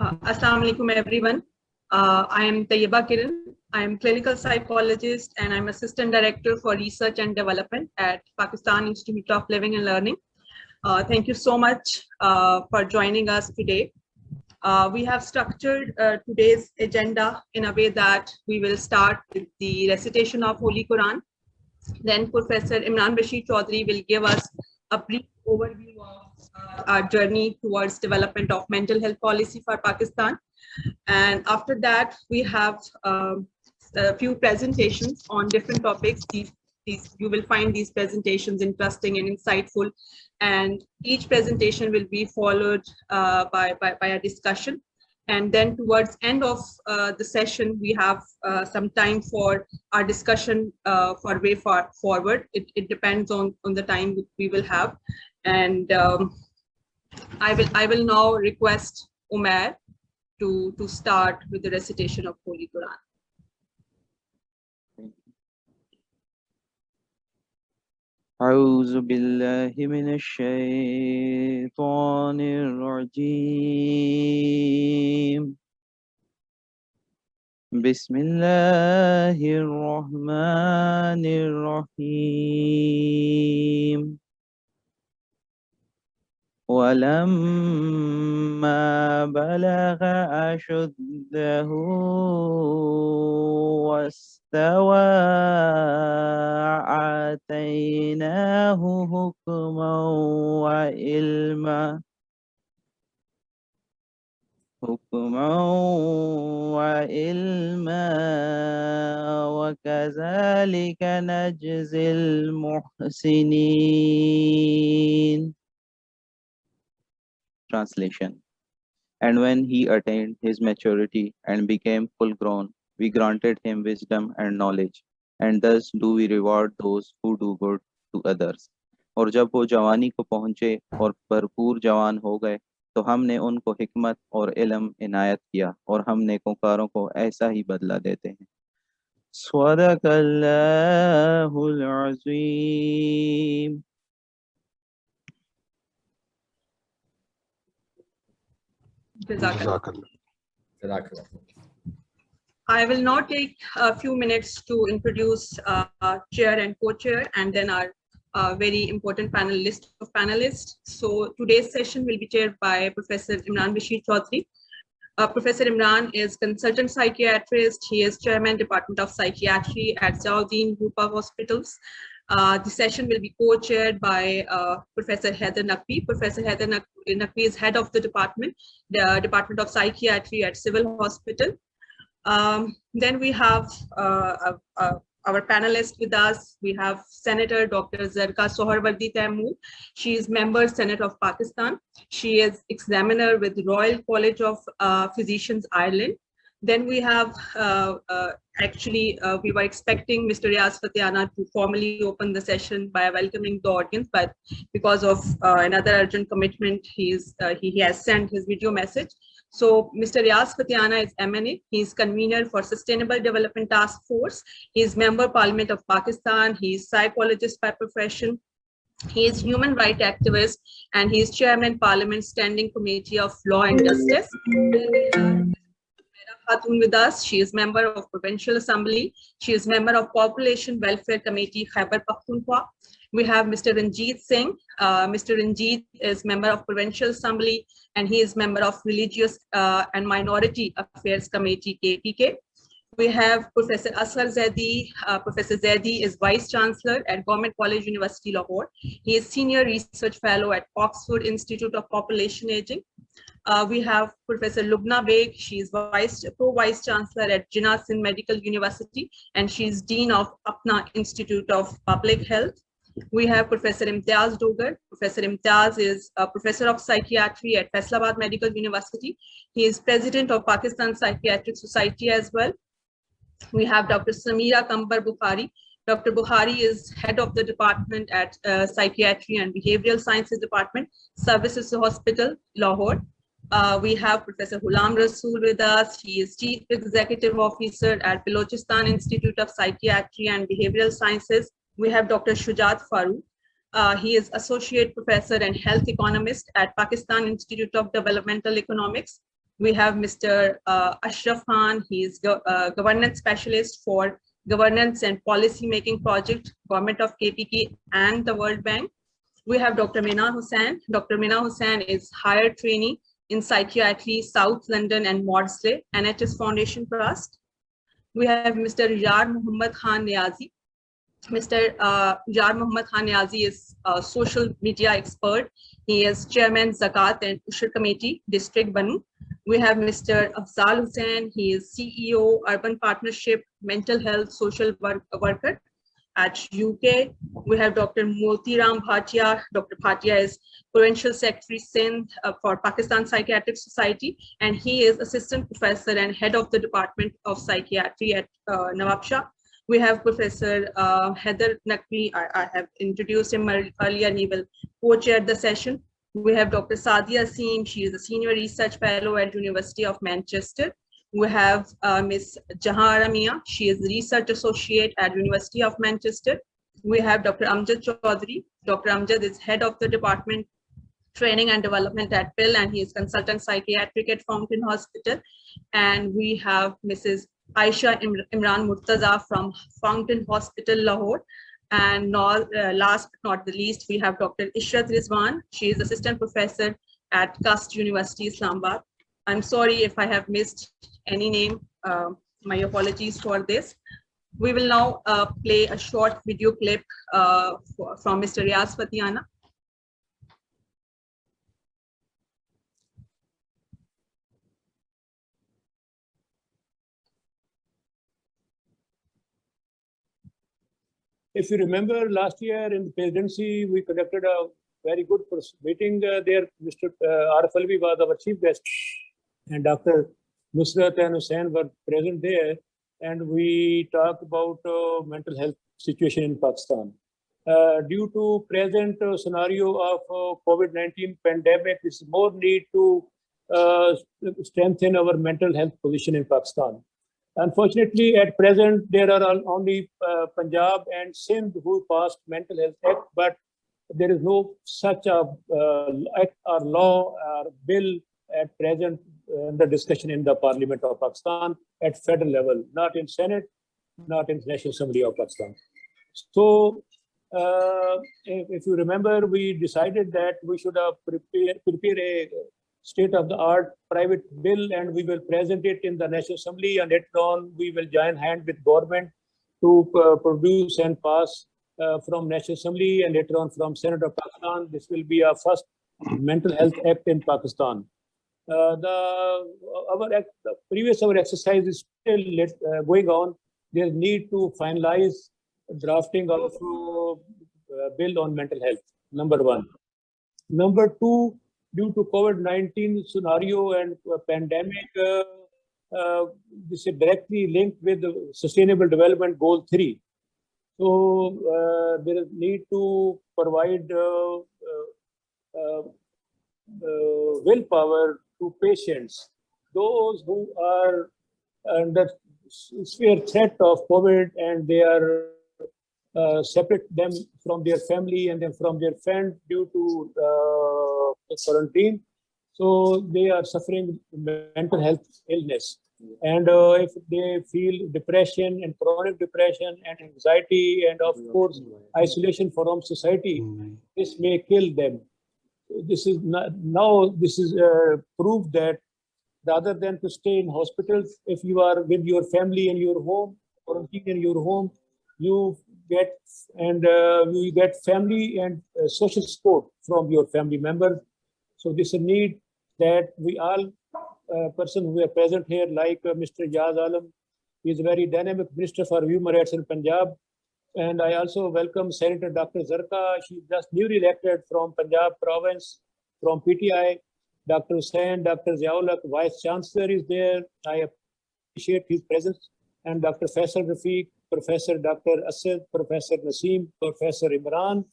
Assalamu alaikum everyone. I am Tayyiba Kiran. I am clinical psychologist and I'm assistant director for research and development at Pakistan Institute of Living and Learning. Thank you so much for joining us today. We have structured today's agenda in a way that we will start with the recitation of Holy Quran. Then Professor Imran Bashir Chaudhry will give us a brief overview of our journey towards development of mental health policy for Pakistan. And after that, we have a few presentations on different topics. You will find these presentations interesting and insightful. And each presentation will be followed by a discussion. And then towards end of the session, we have some time for our discussion for way forward. It depends on the time we will have. And I will now request Umair to start with the recitation of Holy Quran. أعوذ بالله من الشيطان الرجيم بسم الله الرحمن الرحيم ولما بلغ أشده واستوى آتيناه حكما وعلما وكذلك نجزي المحسنين. Translation. And when he attained his maturity and became full grown, we granted him wisdom and knowledge, and thus do we reward those who do good to others. और जब वो जवानी को पहुँचे और भरपूर जवान हो गए तो हमने उनको हिकमत और इल्म इनायत किया और हम नेकोकारों को ऐसा ही बदला देते हैं. सदक़ल्लाहुल अज़ीम. I will now take a few minutes to introduce chair and co-chair, and then our very important list of panelists. So today's session will be chaired by Professor Imran Bashir Chaudhry. Professor Imran is consultant psychiatrist. He is chairman, Department of Psychiatry at Ziauddin Group of Hospitals. The session will be co-chaired by Professor Haider Naqvi. Professor Haider Naqvi is head of the Department of Psychiatry at Civil Hospital. Then we have our panelists with us. We have Senator Dr. Zarqa Soharwardi Taimur. She is member Senate of Pakistan. She is examiner with Royal College of Physicians, Ireland. Then we have, we were expecting Mr. Riaz Fatiana to formally open the session by welcoming the audience, but because of another urgent commitment, he has sent his video message. So Mr. Riaz Fatiana is MNA. He is convener for Sustainable Development Task Force. He is member Parliament of Pakistan. He is psychologist by profession. He is human rights activist, and he is chairman Parliament Standing Committee of Law and Justice. Then we have Khatun with us. She is member of Provincial Assembly. She is member of Population Welfare Committee, Khyber Pakhtunkhwa. We have Mr. Ranjit Singh. Mr. Ranjit is member of Provincial Assembly, and he is member of Religious and Minority Affairs Committee, KPK. We have Professor Asghar Zaidi. Professor Zaidi is Vice Chancellor at Government College University, Lahore. He is Senior Research Fellow at Oxford Institute of Population Aging. We have Professor Lubna Beg. She is Pro-Vice Chancellor at Jinnah Sindh Medical University, and she is Dean of Apna Institute of Public Health. We have Professor Imtiaz Dogar. Professor Imtiaz is a professor of psychiatry at Faisalabad Medical University. He is president of Pakistan Psychiatric Society as well. We have Dr. Samira Kambar Bukhari. Dr. Bukhari is head of the department at Psychiatry and Behavioral Sciences Department, Services Hospital, Lahore. We have Professor Ghulam Rasool with us. He is Chief Executive Officer at Balochistan Institute of Psychiatry and Behavioral Sciences. We have Dr. Shujat Farooq. He is Associate Professor and Health Economist at Pakistan Institute of Developmental Economics. We have Mr. Ashraf Khan. He is governance specialist for governance and policy making project, government of KPK and the World Bank. We have Dr. Mina Hussain. Dr. Mina Hussain is higher trainee in psychiatry, South London and Maudsley, NHS Foundation Trust. We have Mr. Jar Muhammad Khan Niazi. Mr. Jar Muhammad Khan Niazi is a social media expert. He is chairman Zakat and Ushur Committee, District Banu. We have Mr. Afzal Hussain. He is CEO, Urban Partnership, Mental Health Social Worker at UK. We have Dr. Motiram Bhatia. Dr. Bhatia is Provincial Secretary Sindh for Pakistan Psychiatric Society, and he is Assistant Professor and Head of the Department of Psychiatry at Nawab Shah. We have Professor Heather Naqvi. I have introduced him earlier, and he will co-chair the session. We have Dr. Sadia Seem. She is a Senior Research Fellow at University of Manchester. We have Ms. Jahara Mia. She is Research Associate at University of Manchester. We have Dr. Amjad Chaudhary. Dr. Amjad is Head of the Department Training and Development at PIL, and he is Consultant Psychiatric at Fountain Hospital. And we have Mrs. Aisha Imran Murtaza from Fountain Hospital, Lahore. And last but not the least, we have Dr. Ishrat Rizwan. She is Assistant Professor at Cust University, Islamabad. I'm sorry if I have missed any name. My apologies for this. We will now play a short video clip from Mr. Riaz Fatiana. If you remember last year in the presidency, we conducted a very good meeting there. Mr. Arif Alvi was our chief guest, and Dr. Nusrat and Hussain were present there. And we talked about mental health situation in Pakistan. Due to present scenario of COVID-19 pandemic, there is more need to strengthen our mental health position in Pakistan. Unfortunately, at present, there are only Punjab and Sindh who passed Mental Health Act, but there is no such a act or law or bill at present under discussion in the Parliament of Pakistan at federal level, not in Senate, not in National Assembly of Pakistan. So, if you remember, we decided that we should prepare a state-of-the-art private bill, and we will present it in the National Assembly, and later on we will join hand with government to produce and pass from National Assembly and later on from Senate of Pakistan. This will be our first mental health act in Pakistan. The previous exercise is still going on. There is need to finalize drafting of bill on mental health, number one. Number two, due to COVID-19 scenario and pandemic, this is directly linked with the Sustainable Development Goal 3. So there is need to provide willpower to patients, those who are under severe threat of COVID and they are separate them from their family and then from their friend due to quarantine. So they are suffering mental health illness. And if they feel depression and chronic depression and anxiety and of course isolation from society, this may kill them. This is proof that rather than to stay in hospitals, if you are with your family in your home, quarantine in your home, you get family and social support from your family members. So this is a need that we all person who are present here, like Mr. Jaz Alam, he is a very dynamic minister for human rights in Punjab. And I also welcome Senator Dr. Zarqa. She is just newly elected from Punjab province, from PTI. Dr. Hussain, Dr. Ziaulak, Vice Chancellor is there. I appreciate his presence. And Dr. Faisal Rafiq, Professor Dr. Asad, Professor Naseem, Professor Imran,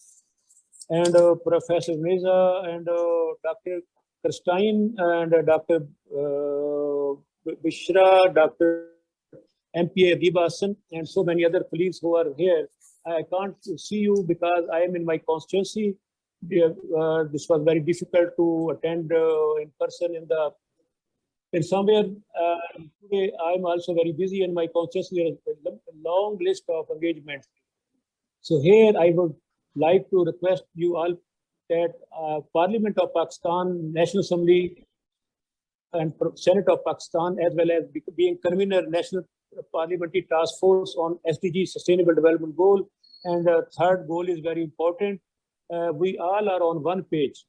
and Professor Mirza, and Dr. Kirstein, and Dr. Bishra, Dr. MPA Adiba Hassan, and so many other colleagues who are here. I can't see you because I am in my constituency. This was very difficult to attend in person in the And somewhere today I'm also very busy and my consciously a long list of engagements. So here I would like to request you all that Parliament of Pakistan, National Assembly and Senate of Pakistan, as well as being convener National Parliamentary Task Force on SDG Sustainable Development Goal. And the third goal is very important. We all are on one page.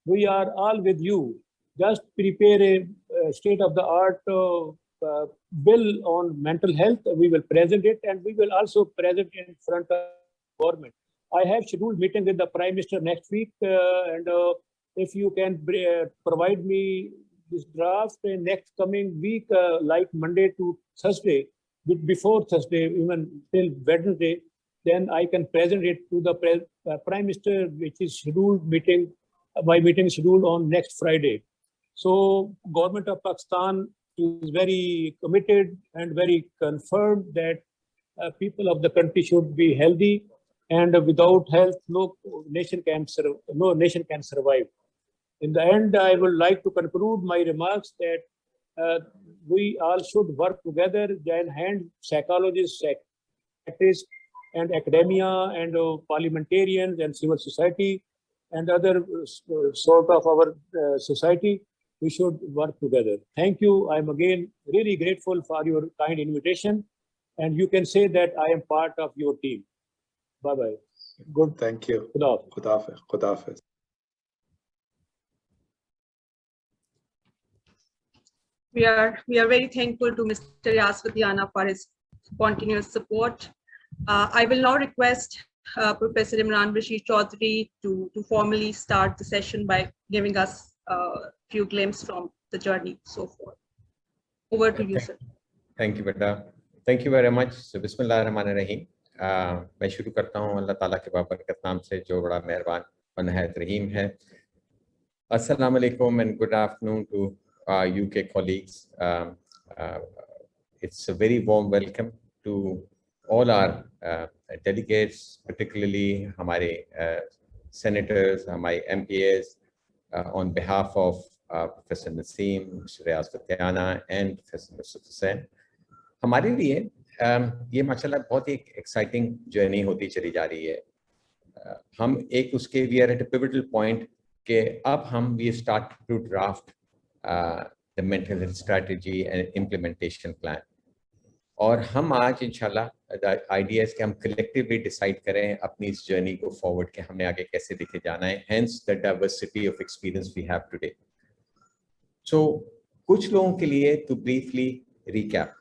We are all with you. Just prepare a state-of-the-art bill on mental health. We will present it, and we will also present in front of government. I have scheduled meeting with the Prime Minister next week, and if you can provide me this draft in next coming week, like Monday to Thursday, before Thursday, even till Wednesday, then I can present it to the Prime Minister, which is scheduled meeting. My meeting is scheduled on next Friday. So Government of Pakistan is very committed and very confirmed that people of the country should be healthy, and without health, no nation can survive. In the end, I would like to conclude my remarks that we all should work together, join hands, psychologists, psychiatrists, and academia, and parliamentarians, and civil society, and other sort of our society. We should work together. Thank you. I'm again really grateful for your kind invitation, and you can say that I am part of your team. Bye-bye. Good. Thank you. Khuda Khuda. We are very thankful to Mr. Riaz Fathiana for his continuous support. I will now request Professor Imran Rashid Chaudhary to formally start the session by giving us a few glimpses from the journey so far. Over to you, sir. Thank you, Beta. Thank you very much. So, Bismillahirrahmanirrahim. मैं शुरू करता हूँ अल्लाह ताला के बाबरकत नाम से जो बड़ा मेहरबान व नहायत रहीम है. Assalamu alaikum and good afternoon to our UK colleagues. It's a very warm welcome to all our delegates, particularly हमारे senators, हमारे MPs, on behalf of Professor Naseem, Mr. Riaz Fathiana and Professor Nusrat Hussain. हमारे लिए ये माशाल्लाह बहुत ही exciting journey होती चली जा रही है. हम एक उसके we are at a pivotal point के अब हम we start to draft the mental health strategy and implementation plan. और हम आज इंशाल्लाह द आइडिया है कि हम कलेक्टिवली डिसाइड करें अपनी इस जर्नी को फॉरवर्ड के हमने आगे कैसे लेके जाना है. Hence the diversity of experience we have today. So कुछ लोगों के लिए टू ब्रीफली रिकैप,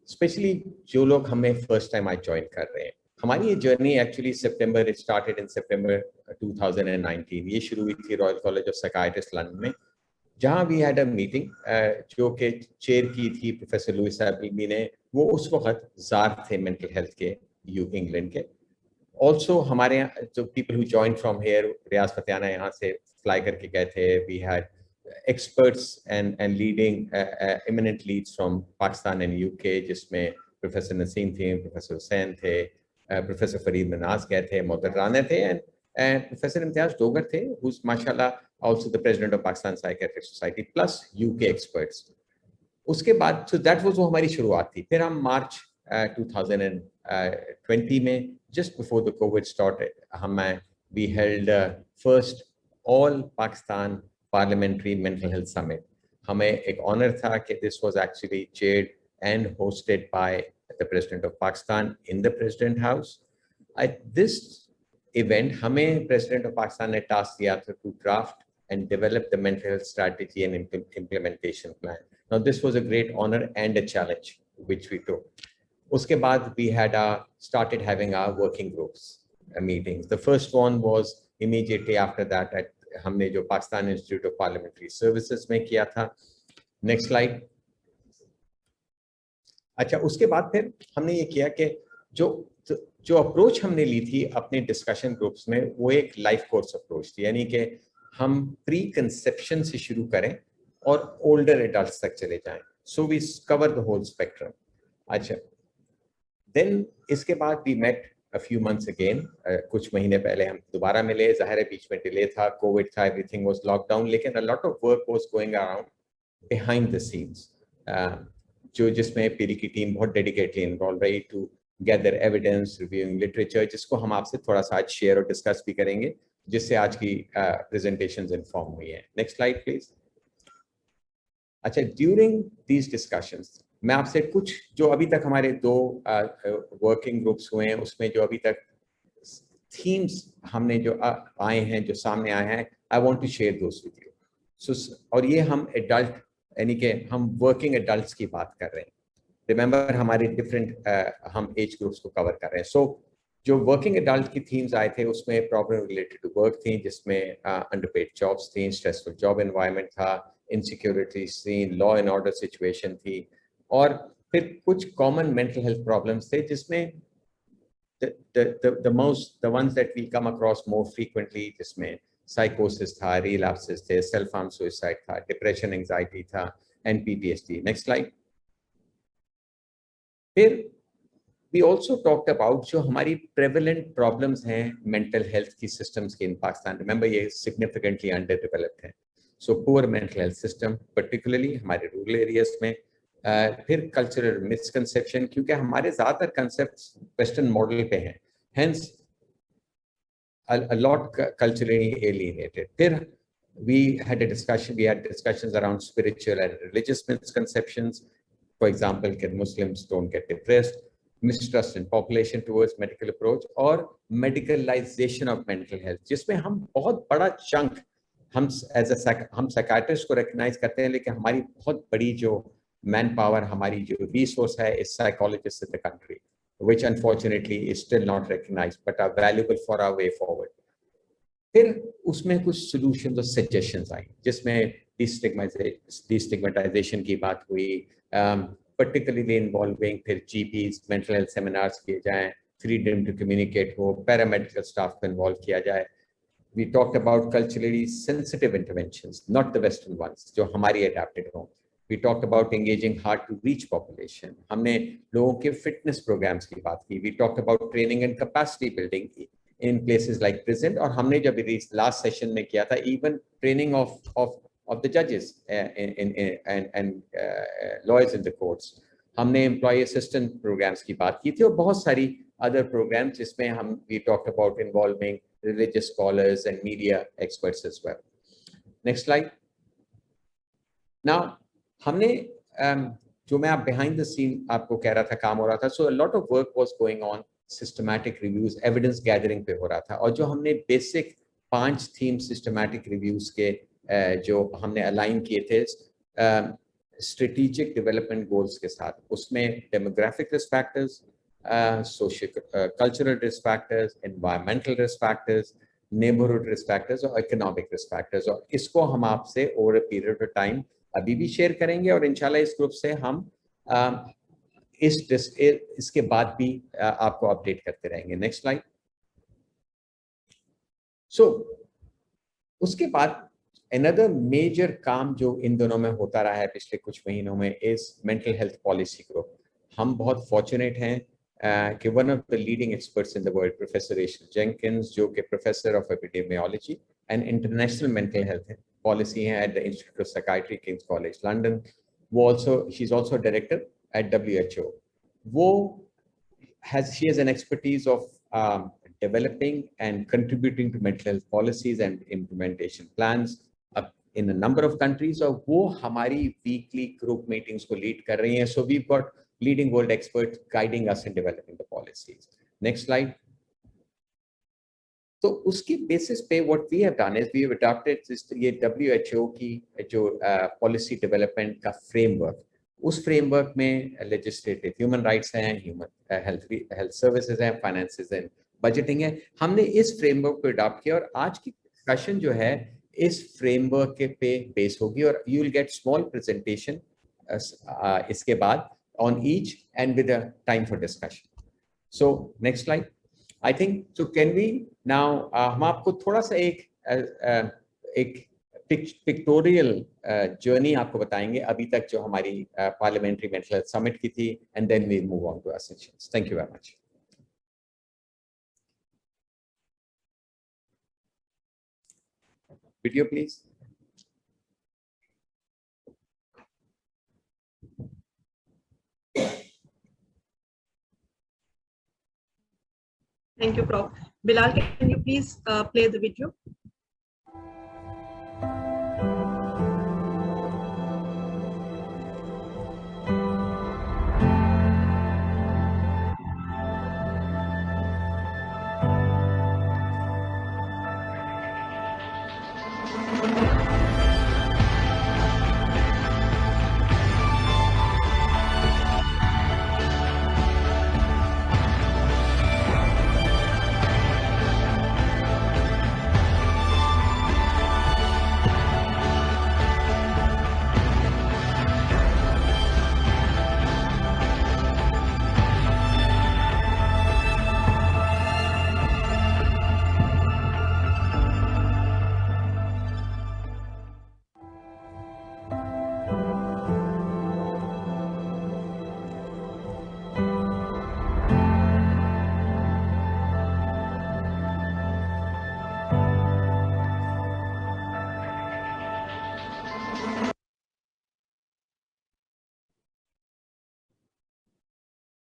स्पेशली जो लोग हमें फर्स्ट टाइम आज ज्वाइन कर रहे हैं. हमारी ये जर्नी एक्चुअली सितंबर, इट स्टार्टेड इन सितंबर 2019. ये शुरू हुई थी royal college of psychiatrist London में, जहाँ वी हैड अ मीटिंग जो कि चेयर की थी प्रोफेसर लुइस एबलबी ने. वो उस वक्त जार थे मेंटल हेल्थ के इंग्लैंड के. ऑल्सो हमारे यहाँ जो people who join from here, Riyaz Fatiana यहाँ से फ्लाई करके गए थे. We had experts and leading eminent leads from Pakistan and UK, जिसमें प्रोफेसर नसीम थे, प्रोफेसर हुसैन थे, प्रोफेसर फरीद मनाज गए थे, मोहतर राना थे, and प्रोफेसर इम्तियाज डोगर थे, who's माशाल्लाह also the president of Pakistan Psychiatric Society, plus UK experts. उसके बाद so that was वो हमारी शुरुआत थी. फिर हम मार्च 2020 में, just before the COVID started, we held first all Pakistan Parliamentary Mental Health Summit. हमें एक honor था कि this was actually chaired and hosted by the President of Pakistan in the President House. At this event, हमें President of Pakistan ने task दिया था to draft and develop the mental health strategy and implementation plan. Now this was a great honor and a challenge which we took. उसके बाद we had started having our working groups meetings. The first one was immediately after that at हमने जो Pakistan institute of parliamentary services में किया था. Next slide. अच्छा, उसके बाद फिर हमने ये किया कि जो अप्रोच हमने ली थी अपने डिस्कशन ग्रुप्स में, वो एक लाइफ कोर्स अप्रोच थी. यानी कि हम प्री कंसेप्शन से शुरू करें और ओल्डर एडल्ट्स तक चले जाएं. So we cover the whole spectrum. अच्छा, देन इसके बाद we met a few months again. कुछ महीने पहले हम दोबारा मिले. ज़ाहिर है बीच में डिले था, कोविड था, everything was locked down, लेकिन a lot of work was going around behind the scenes, जो जिसमें पीरी की टीम बहुत डेडिकेटली इन्वॉल्व रही to gather evidence, reviewing literature, जिसको हम आपसे थोड़ा सा आज शेयर और डिस्कस भी करेंगे, जिससे आज की प्रेजेंटेशंस इन्फॉर्म हुई है। Next slide please. अच्छा, ड्यूरिंग दीज डिस्कशंस मैं आपसे कुछ जो अभी तक हमारे 2 वर्किंग ग्रुप्स हुए हैं उसमें जो अभी तक थीम्स हमने जो आए हैं, जो सामने आए हैं, I want to share those with you. So और ये हम एडल्ट यानी कि हम वर्किंग एडल्ट्स की बात कर रहे हैं। रिमेंबर हमारे डिफरेंट हम एज ग्रुप्स को कवर कर रहे हैं। सो जो वर्किंग एडल्ट की थीम्स आए थे उसमें प्रॉब्लम रिलेटेड टू वर्क थी, जिसमें अंडरपेड जॉब्स थी, स्ट्रेसफुल जॉब एनवायरनमेंट था, इनसिक्योरिटीज थी, लॉ एंड ऑर्डर सिचुएशन थी, और फिर कुछ कॉमन मेंटल हेल्थ प्रॉब्लम्स थे, जिसमें the ones that we come across more frequently, जिसमें साइकोसिस था, रिलैप्सेस थे, सेल्फ हार्म सुसाइड था, डिप्रेशन एंजाइटी था, एंड PTSD। Next slide. फिर we also talked about जो हमारी prevalent problems हैं mental health की systems के in Pakistan। Remember ये significantly underdeveloped है। So poor mental health system particularly हमारे rural areas में। फिर cultural misconception, क्योंकि हमारे ज़्यादातर concepts western model पे हैं, hence a lot culturally alienated। फिर we had discussions around spiritual and religious misconceptions. For example, can Muslims don't get depressed, mistrust in population towards medical approach, और medicalization of mental health, जिसमें हम बहुत बड़ा chunk हम psychiatrist को recognize करते हैं, लेकिन हमारी बहुत बड़ी जो manpower, हमारी जो resource है is psychologists in the country, which unfortunately is still not recognized but are valuable for our way forward। फिर उसमें कुछ solutions और suggestions आई, जिसमें destigmatization की बात हुई, particularly involving फिर GPs, mental health seminars किए जाएं, freedom to communicate हो, paramedical staff को involve किया जाए। We talked about culturally sensitive interventions, not the Western ones, जो हमारी adapted हों। We talked about engaging hard to reach population. हमने लोगों के fitness programs की बात की। We talked about training and capacity building in places like prison, और हमने जब last session में किया था even training of the judges and lawyers in the courts। हमने employee assistance programs की बात की थी, और बहुत सारी other programs जिसमें हम we talked about involving religious scholars and media experts as well। Next slide। Now हमने जो मैं आप behind the scene आपको कह रहा था काम हो रहा था, so a lot of work was going on, systematic reviews, evidence gathering पे हो रहा था, और जो हमने basic 5 theme systematic reviews के जो हमने अलाइन किए थे स्ट्रेटेजिक डेवलपमेंट गोल्स के साथ, उसमें demographic risk factors, socio cultural risk factors, environmental risk factors, neighbourhood risk factors और इकोनॉमिक रिस्क फैक्टर्स, और इसको हम आपसे over a period of time अभी भी शेयर करेंगे, और इंशाल्लाह इस ग्रुप से हम इसके बाद भी आपको अपडेट करते रहेंगे। Next slide. सो उसके बाद another major काम जो इन दोनों में होता रहा है पिछले कुछ महीनों में is mental health policy group। हम बहुत fortunate हैं कि one of the leading experts in the world, Professor Rachel Jenkins, जो कि Professor of Epidemiology and International Mental Health Policy हैं at the Institute of Psychiatry, King's College London, she's also a director at WHO। she has an expertise of developing and contributing to mental health policies and implementation plans in a number of countries, और वो हमारी weekly group meetings को lead कर रही हैं। So we've got leading world experts guiding us in developing the policies। Next slide। तो उसकी basis पे what we have done is we have adopted ये WHO की जो policy development का framework, उस framework में legislative human rights हैं, human health services हैं, finances हैं, budgeting है, हमने इस framework को adopt किया, और आज की discussion जो है इस फ्रेमवर्क के पे बेस होगी, और you will get small presentation इसके बाद on each and with a time for discussion. So next slide. I think so can we now हम आपको थोड़ा सा एक पिक्टोरियल जर्नी आपको बताएंगे अभी तक जो हमारी पार्लियामेंट्री मेंटल हेल्थ समिट की थी, and then we move on to our sessions. Thank you very much. Video please। Thank you, Prof. Bilal, can you please play the video?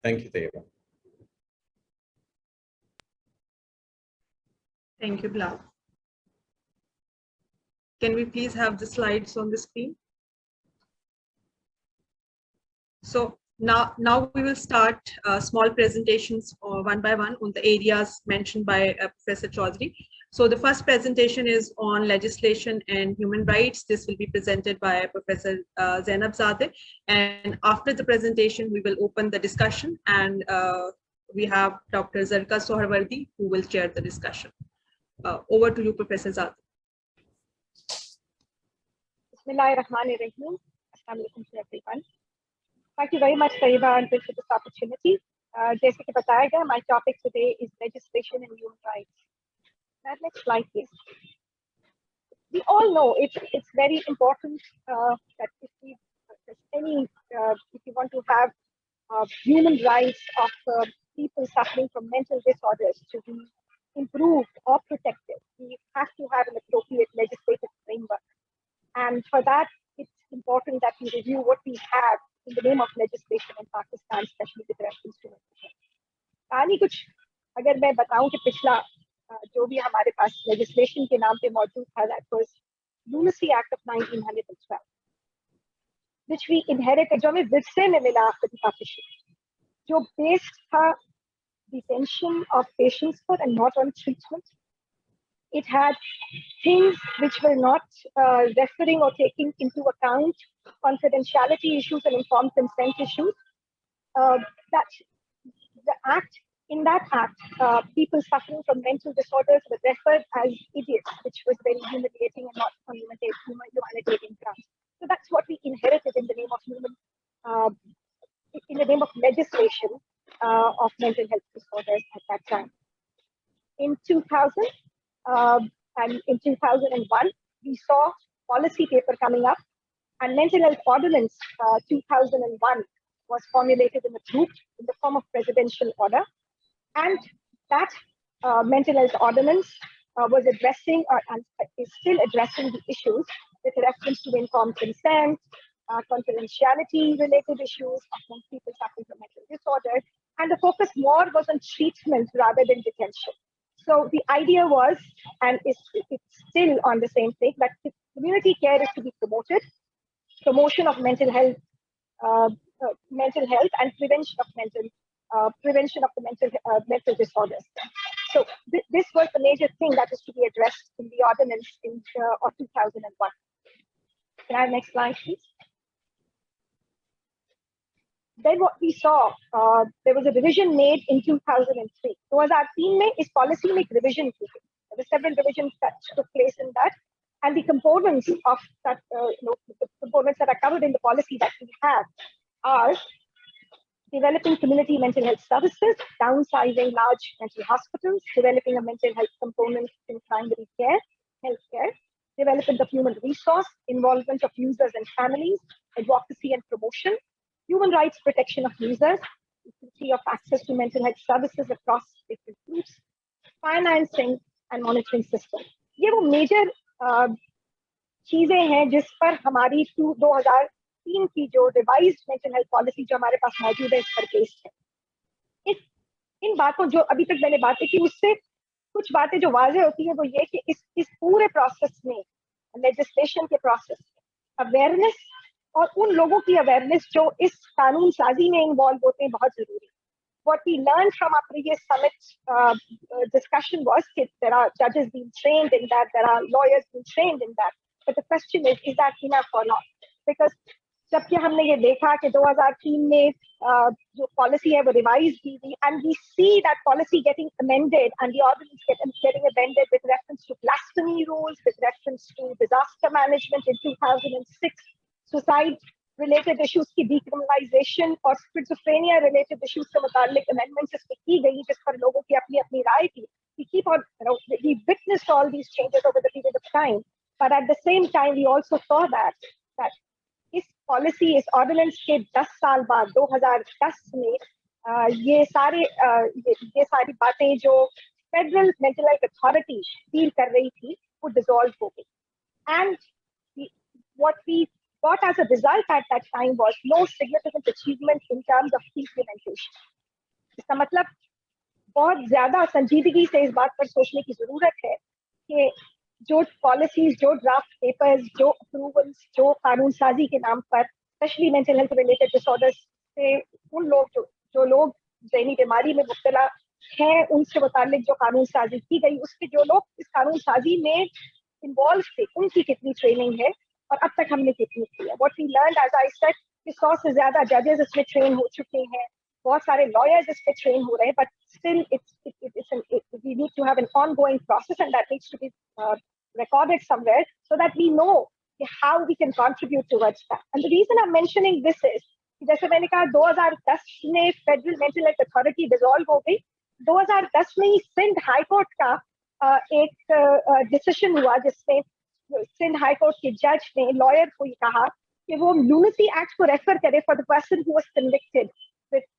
Thank you, Tayyiba. Thank you, Bilal. Can we please have the slides on the screen? So now we will start small presentations one by one on the areas mentioned by Professor Chaudhary. So the first presentation is on legislation and human rights. This will be presented by Professor Zainab Zadeh. And after the presentation, we will open the discussion, and we have Dr. Zarka Soharwardi who will chair the discussion. Over to you, Professor Zadeh. Bismillahirrahmanirrahim. Assalamu alaikum to everyone. Thank you very much, Tayyiba, and for this opportunity. Jaisa ki bataya gaya, my topic today is legislation and human rights. Now, next slide, please. We all know it's very important that if you want to have human rights of people suffering from mental disorders to be improved or protected, we have to have an appropriate legislative framework. And for that, it's important that we review what we have in the name of legislation in Pakistan, especially with reference to mental health. कहानी कुछ अगर मैं बताऊं कि पिछला जो भी हमारे पास legislation के नाम पे मौजूद था, that was Lunacy Act of 1912, which we inherited, जो हमें विरसे में मिला after the partition, जो based था detention of patients for and not on treatment. It had things which were not referring or taking into account confidentiality issues and informed consent issues. In that act, people suffering from mental disorders were referred as idiots, which was very humiliating and not on humanitarian grounds. So that's what we inherited in the name of in the name of legislation of mental health disorders at that time. In 2000 and in 2001, we saw policy paper coming up, and Mental Health Ordinance 2001 was formulated and approved in the form of presidential order. And that Mental Health Ordinance was addressing and is still addressing the issues with reference to informed consent, confidentiality related issues among people suffering from mental disorders, and the focus more was on treatment rather than detention. So the idea was, and it's still on the same thing, that community care is to be promoted, promotion of mental health and prevention of mental disorders. So this was the major thing that is to be addressed in the ordinance of 2001. Can I have next slide, please? Then what we saw, there was a revision made in 2003. So as our team में इस policy में revision की गई. There were several revisions that took place in that, and the components of that, the components that are covered in the policy that we have are developing community mental health services, downsizing large mental hospitals, developing a mental health component in primary care, healthcare, development of human resource, involvement of users and families, advocacy and promotion, human rights protection of users, equity of access to mental health services across different groups, financing and monitoring system. ये वो major चीजें हैं जिस पर हमारी 2003 की जो revised mental health policy जो हमारे पास मौजूद है इस पर based है. इन बातों जो अभी तक मैंने बातें की उससे कुछ बातें जो वाज़ेह होती है वो ये कि इस पूरे प्रोसेस में, लेजिस्लेशन के प्रोसेस में अवेयरनेस और उन लोगों की अवेयरनेस जो इस कानून साजी में इन्वॉल्व होते हैं बहुत जरूरी है. What we learned from our previous summit discussion was that there are judges being trained in that, there are lawyers being trained in that. But the question is that enough or not? Because जबकि हमने ये देखा कि 2003 में जो policy है वो revise की गई, and we see that policy getting amended and the ordinance getting amended with reference to blasphemy rules, with reference to disaster management in 2006, suicide-related issues की decriminalization और schizophrenia-related issues के मुतालिक amendments इसमें की गई जिस पर लोगों की अपनी अपनी राय थी. We keep on, we witnessed all these changes over the period of time, but at the same time we also saw that इस पॉलिसी, इस ऑर्डिनेंस के 10 साल बाद 2010 में ये सारी बातें जो federal mental health authority deal कर रही थी वो डिसॉल्व हो गई. And what we got as a result at that time was no significant achievement in terms of implementation. इसका मतलब बहुत ज्यादा संजीदगी से इस बात पर सोचने की जरूरत है कि जो पॉलिसीज, जो ड्राफ्ट पेपर्स, जो अप्रूवल्स, जो कानून साजी के नाम पर specially mental health related disorders से उन लोग जो लोग ज़हनी बीमारी में मुब्तला हैं उनसे मुतालिक जो कानून साजी की गई, उसके जो लोग इस कानून साजी में इन्वॉल्व थे उनकी कितनी ट्रेनिंग है और अब तक हमने कितनी की है. What we learned as I said कि 100 से ज्यादा जजेस इसमें ट्रेन हो चुके हैं, बहुत सारे लॉयर्स इस पे ट्रेन हो रहे हैं, but still we need to have an ongoing process and that needs to be recorded somewhere so that we know how we can contribute towards that. And the reason I'm mentioning this is जैसे मैंने कहा 2010 में federal mental health authority dissolve हो गई. 2010 में ही Sindh high court का एक decision हुआ जिसमें सिंध हाई कोर्ट के जज ने लॉयर को ये कहा कि वो ल्यूनेसी एक्ट को रेफर करे for the person who was convicted with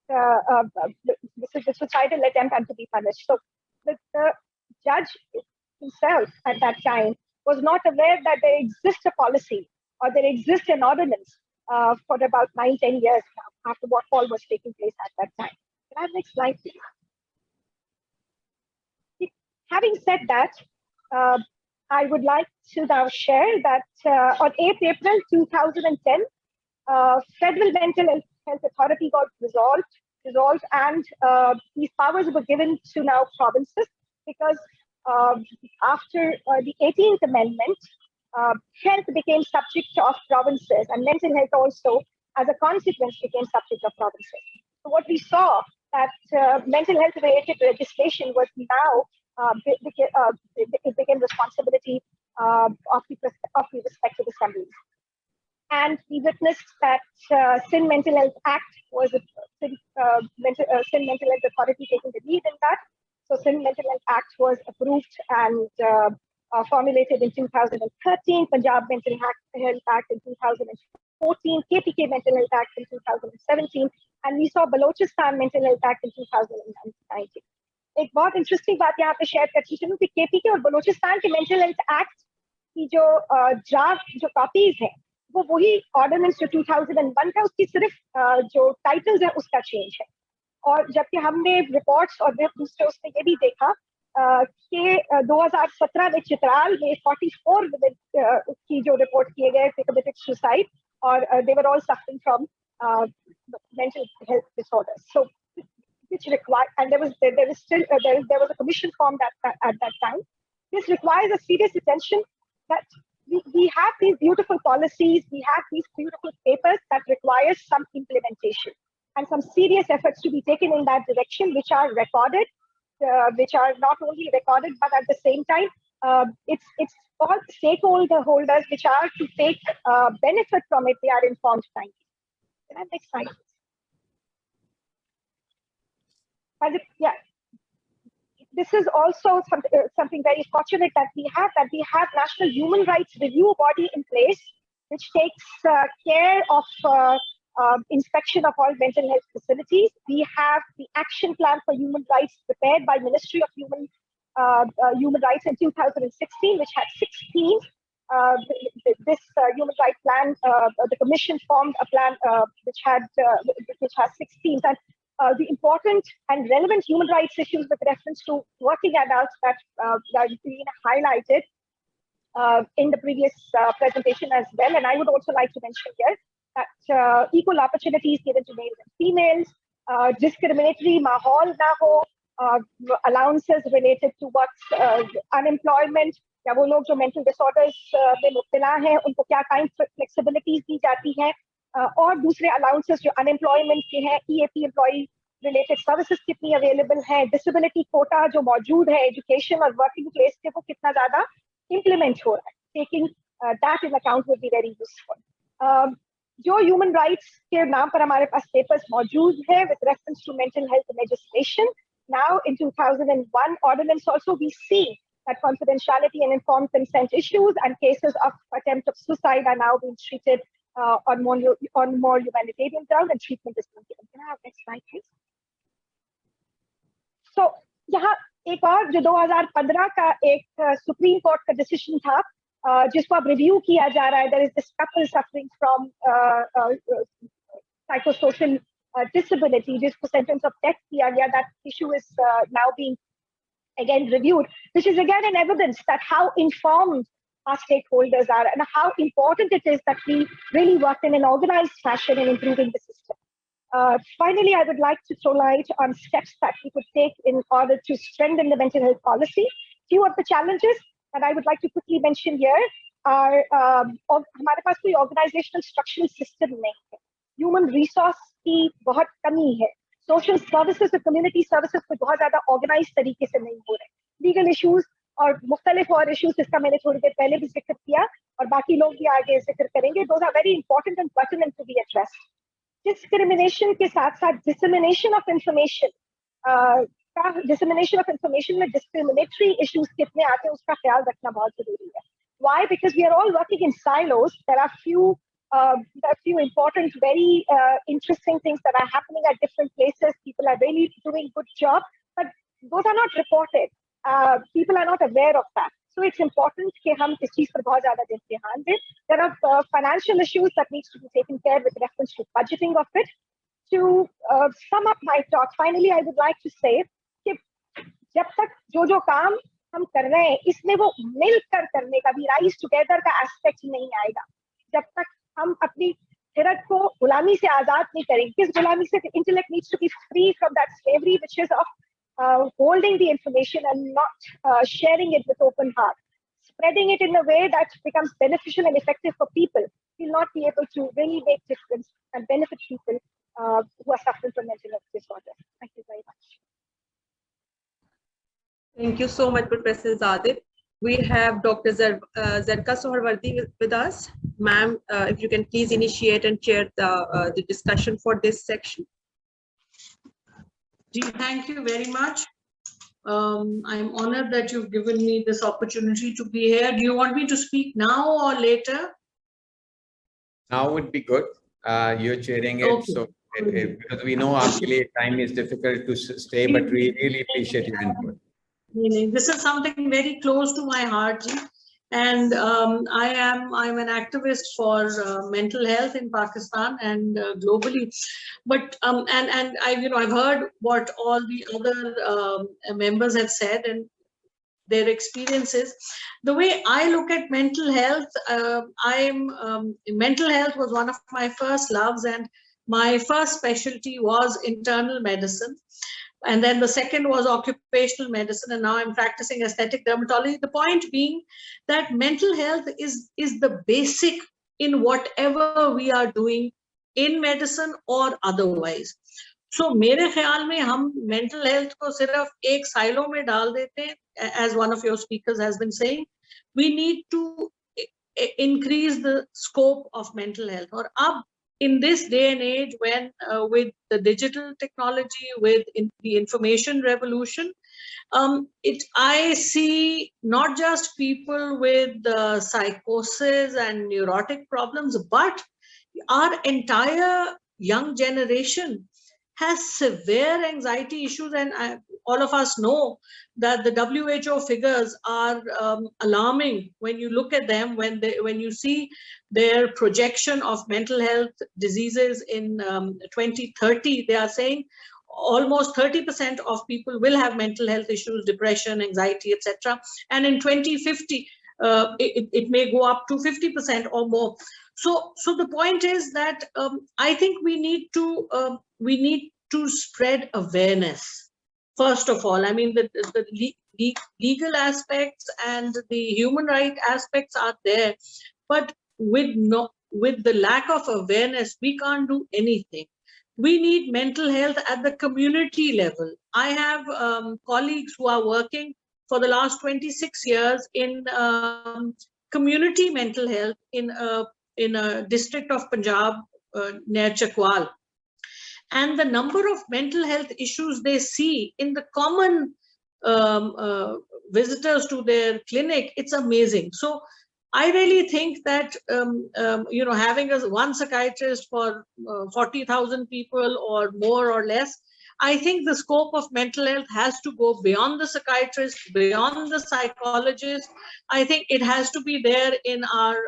the suicidal attempt and to be punished. So the judge himself at that time was not aware that there exists a policy or there exists an ordinance for about 9-10 years now after what all was taking place at that time. Can I have next slide, please? Having said that, I would like to now share that on 8th April 2010, Federal Mental Health Authority got dissolved, and these powers were given to now provinces because after the 18th Amendment, health became subject of provinces, and mental health also, as a consequence, became subject of provinces. So what we saw that mental health-related legislation was now it became responsibility of the respective assemblies. And we witnessed that Sindh Mental Health Act was Sindh Mental Health Authority taking the lead in that. So Sindh Mental Health Act was approved and formulated in 2013, Punjab Mental Health Act in 2014, KPK Mental Health Act in 2017, and we saw Balochistan Mental Health Act in 2019. एक बहुत interesting बात यहाँ पे share करती चलूँ कि KPK और बलोचिस्तान के मेंटल हेल्थ एक्ट की जो ड्राफ्ट जो कॉपीज हैं वो वही ऑर्डिनेंस जो 2001 का, उसकी सिर्फ जो टाइटल्स है उसका चेंज है. और जबकि हमने रिपोर्ट्स और दूसरे उसमें ये भी देखा कि 2017 में चित्राल में 44 वुमेन की जो रिपोर्ट किए गए थे कमिटेड सुसाइड और they were all suffering from mental health disorders. So which require, and there was a commission formed at that time. This requires a serious attention that we have these beautiful policies, we have these beautiful papers that require some implementation and some serious efforts to be taken in that direction, which are recorded, which are not only recorded, but at the same time, it's all stakeholders which are to take benefit from it, they are informed timely. Can I have next slide? This is also something very fortunate that we have National Human Rights Review Body in place, which takes care of inspection of all mental health facilities. We have the Action Plan for Human Rights prepared by Ministry of Human Rights in 2016, which had 6 themes. This Human Rights Plan, the Commission formed a plan which has 6 themes, and the important and relevant human rights issues with reference to working adults that Rina highlighted in the previous presentation as well. And I would also like to mention here that equal opportunities given to males and females, discriminatory mahal na ho, allowances related to what's unemployment, या वो लोग जो mental disorders में मुब्तला हैं उनको क्या kind flexibilities दी जाती हैं, और दूसरे allowances जो unemployment के हैं, EAP employee related services कितनी available हैं, disability quota जो मौजूद है education और working place के वो कितना ज़्यादा implement हो रहा है, taking that in account would be very useful. जो human rights के नाम पर हमारे पास papers मौजूद है with reference to mental health legislation, now in 2001 ordinance also we see that confidentiality and informed consent issues and cases of attempt of suicide are now being treated on more humanitarian ground, and treatment is being given. Can I have next slide, please? So, यहाँ एक और जो 2015 का एक supreme court का decision था, जिसको अब रिव्यू किया जा रहा है. There is this couple suffering from psychosocial disability, जिसको sentence of death किया गया. That issue is now being again reviewed, which is again an evidence that how informed our stakeholders are and how important it is that we really work in an organized fashion in improving the system. Finally, I would like to throw light on steps that we could take in order to strengthen the mental health policy. Few of the challenges that I would like to quickly mention here are हमारे पास कोई organizational structural system नहीं है, human resource की बहुत कमी है, social services और community services को बहुत ज़्यादा organized तरीके से नहीं हो रहे, legal issues और मुख्तलिफ और issues जिसका मैंने थोड़ी देर पहले भी जिक्र किया और बाकी लोग भी आगे जिक्र करेंगे. Those are very important and pertinent to be addressed. Discrimination के साथ साथ dissemination of information, dissemination of information में discriminatory issues कितने आते हैं उसका ख्याल रखना बहुत जरूरी है. Why? Because we are all working in silos. There are few important, very interesting things that are happening at different places. People are really doing good job, but those are not reported. People are not aware of that. So it's important कि हम इस चीज पर बहुत ज़्यादा ध्यान दें. There are financial issues that needs to be taken care with reference to budgeting of it. To sum up my talk, finally, I would like to say कि जब तक जो काम हम कर रहे हैं इसमें वो मिलकर करने का भी rise together का aspect नहीं आएगा, जब तक हम अपनी हिरत को गुलामी से आजाद नहीं करेंगे. किस गुलामी से? Intellect needs to be free from that slavery which is of holding the information and not sharing it with open heart, spreading it in a way that becomes beneficial and effective for people. We'll not be able to really make difference and benefit people who are suffering from mental health disorders. Thank you very much. Thank you so much, Professor Zadeh. We have Dr. Zarka Soharwardi with us. Ma'am, if you can please initiate and chair the discussion for this section. Thank you very much. I'm honored that you've given me this opportunity to be here. Do you want me to speak now or later? Now would be good. You're chairing it, okay. So because we know actually time is difficult to stay, but we really appreciate your input. This is something very close to my heart, and I'm an activist for mental health in Pakistan and globally. But and I've heard what all the other members have said and their experiences. The way I look at mental health, mental health was one of my first loves, and my first specialty was internal medicine. And then the second was occupational medicine, and now I'm practicing aesthetic dermatology. The point being that mental health is the basic in whatever we are doing in medicine or otherwise. So मेरे ख्याल में हम mental health को सिर्फ एक silo में डाल देते हैं, as one of your speakers has been saying. We need to increase the scope of mental health. और अब in this day and age, when with the digital technology, with the information revolution, I see not just people with psychosis and neurotic problems, but our entire young generation has severe anxiety issues, and all of us know that the WHO figures are alarming when you look at them, when you see their projection of mental health diseases in 2030. They are saying almost 30% of people will have mental health issues, depression, anxiety, etc. And in 2050, it may go up to 50% or more. So the point is that I think we need to spread awareness. First of all, I mean, the legal aspects and the human right aspects are there, but with the lack of awareness, we can't do anything. We need mental health at the community level. I have colleagues who are working for the last 26 years in community mental health in a district of Punjab near Chakwal. And the number of mental health issues they see in the common visitors to their clinic, it's amazing. So I really think that having one psychiatrist for 40,000 people or more or less, I think the scope of mental health has to go beyond the psychiatrist, beyond the psychologist. I think it has to be there in our,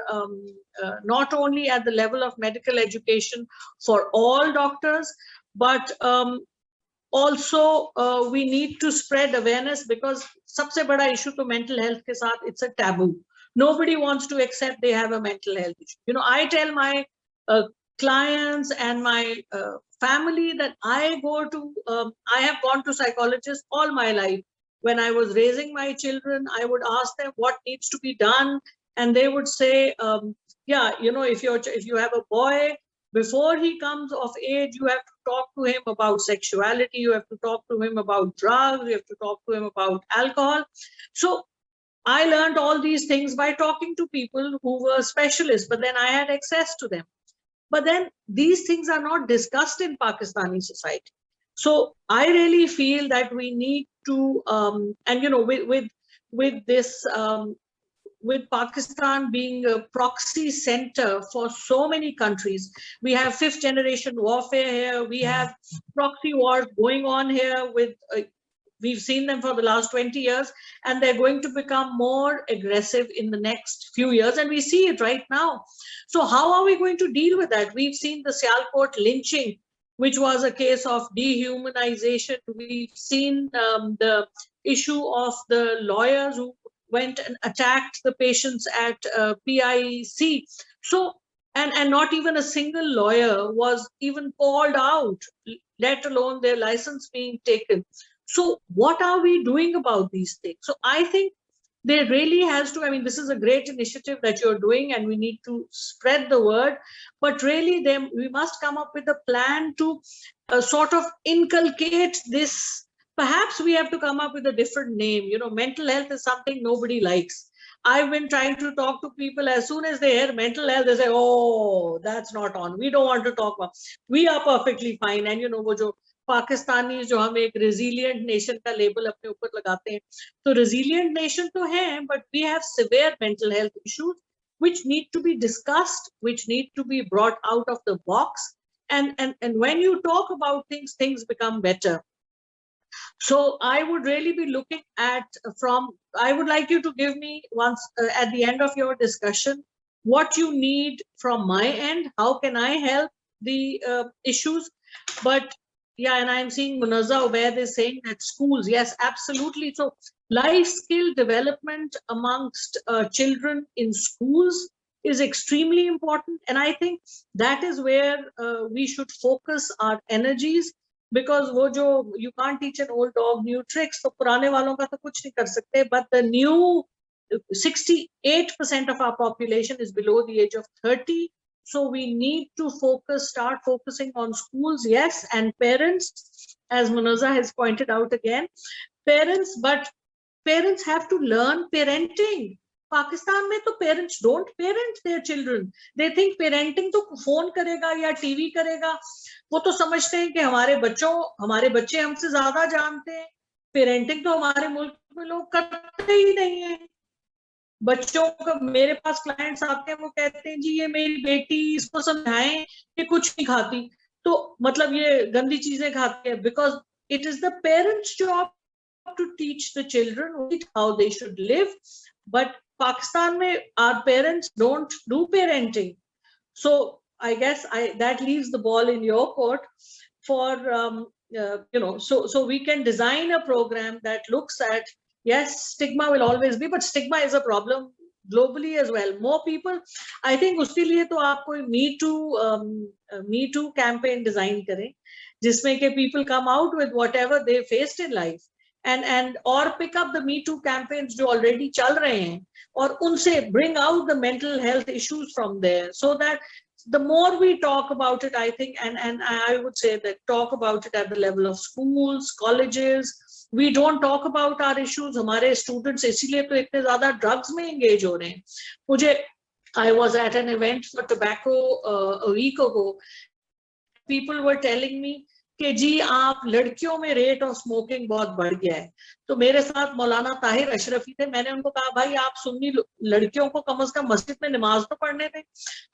not only at the level of medical education for all doctors, but also we need to spread awareness, because सबसे बड़ा issue to mental health के साथ, it's a taboo. Nobody wants to accept they have a mental health issue. You know, I tell my clients and my family that I have gone to psychologists all my life. When I was raising my children, I would ask them what needs to be done, and they would say, yeah, you know, if you have a boy, before he comes of age, you have to talk to him about sexuality, you have to talk to him about drugs, you have to talk to him about alcohol. So I learned all these things by talking to people who were specialists, but then I had access to them. But then these things are not discussed in Pakistani society. So I really feel that we need to, and you know, with this, with Pakistan being a proxy center for so many countries, we have fifth generation warfare here. We have proxy wars going on here with. We've seen them for the last 20 years, and they're going to become more aggressive in the next few years. And we see it right now. So how are we going to deal with that? We've seen the Sialkot lynching, which was a case of dehumanization. We've seen the issue of the lawyers who went and attacked the patients at PIC. So, and not even a single lawyer was even called out, let alone their license being taken. So what are we doing about these things? So I think there really has to, I mean, this is a great initiative that you're doing, and we need to spread the word, but really then we must come up with a plan to sort of inculcate this. Perhaps we have to come up with a different name. You know, mental health is something nobody likes. I've been trying to talk to people, as soon as they hear mental health, they say, oh, that's not on. We don't want to talk about, we are perfectly fine. And you know, wo jo Pakistani जो हम एक resilient nation का label अपने ऊपर लगाते हैं, तो resilient nation तो है, but we have severe mental health issues which need to be discussed, which need to be brought out of the box, and when you talk about things, things become better. So I would really be looking at I would like you to give me once at the end of your discussion what you need from my end. How can I help the issues? But yeah, and I'm seeing Munazza Ubaid is saying that schools, yes, absolutely. So life skill development amongst children in schools is extremely important. And I think that is where we should focus our energies, because wo jo, you can't teach an old dog new tricks. So purane walon ka to kuch nahi kar sakte, but the new 68% of our population is below the age of 30. So we need to start focusing on schools, yes, and parents, as Munazza has pointed out again, parents, but parents have to learn parenting. Pakistan mein to parents don't parent their children. They think parenting to phone karega ya TV karega. वो तो समझते हैं कि हमारे बच्चे हमसे ज्यादा जानते हैं. Parenting तो हमारे मुल्क में लोग करते ही नहीं है. बच्चों को, मेरे पास क्लाइंट्स आते हैं, वो कहते हैं जी ये मेरी बेटी, इसको समझाएं कि कुछ नहीं खाती, तो मतलब ये गंदी चीजें खाती है, because it is the parents' job to teach the children how they should live. But Pakistan mein our parents don't do parenting. So I guess that leaves the ball in your court for so we can design a program that looks at, yes, stigma will always be, but stigma is a problem globally as well. More people, I think uske liye to aap koi Me Too campaign design kare, jisme ke people come out with whatever they faced in life, and or pick up the Me Too campaigns jo already chal rahe hain, or unse bring out the mental health issues from there, so that the more we talk about it, I think, and I would say that talk about it at the level of schools, colleges. We don't talk about our issues. हमारे students इसीलिए तो इतने ज़्यादा drugs में engage हो रहे हैं. मुझे I was at an event for tobacco a week ago. People were telling me कि जी आप लड़कियों में रेट ऑफ स्मोकिंग बहुत बढ़ गया है. तो मेरे साथ मौलाना ताहिर अशरफी थे. मैंने उनको कहा, भाई आप सुन्नी लड़कियों को कम से कम मस्जिद में नमाज तो पढ़ने दें.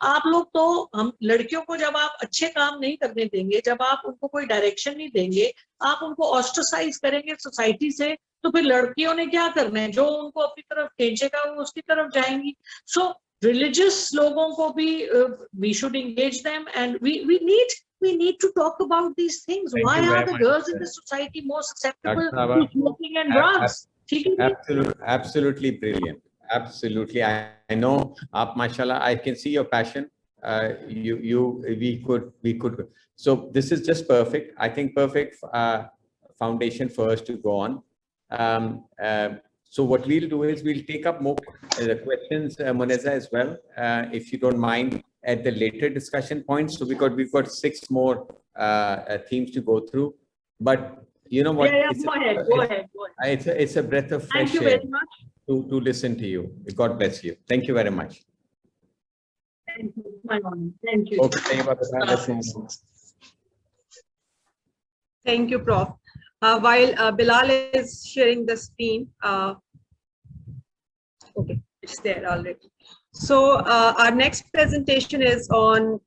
आप लोग तो, हम लड़कियों को जब आप अच्छे काम नहीं करने देंगे, जब आप उनको कोई डायरेक्शन नहीं देंगे, आप उनको ऑस्ट्रासाइज करेंगे सोसाइटी से, तो फिर लड़कियों ने क्या करना है? जो उनको अपनी तरफ खींचेगा वो उसकी तरफ जाएंगी. सो religious लोगों को भी we should engage them, and we need to talk about these things. Thank Why you are very the much, girls in the society more susceptible Dr. Saba. to smoking and drugs? Absolutely brilliant. Absolutely. I know, mashallah, I can see your passion. We could. So this is just perfect. I think perfect foundation for us to go on. So what we'll do is we'll take up more questions, Moneza, as well, if you don't mind, at the later discussion points. So we've got 6 more themes to go through. But you know what? Yeah, go ahead. It's a breath of fresh Thank you air very much. to listen to you. God bless you. Thank you very much. Thank you. My honor. Thank you. Okay, Thank you, Prof. While Bilal is sharing the screen, okay, it's there already. So our next presentation is on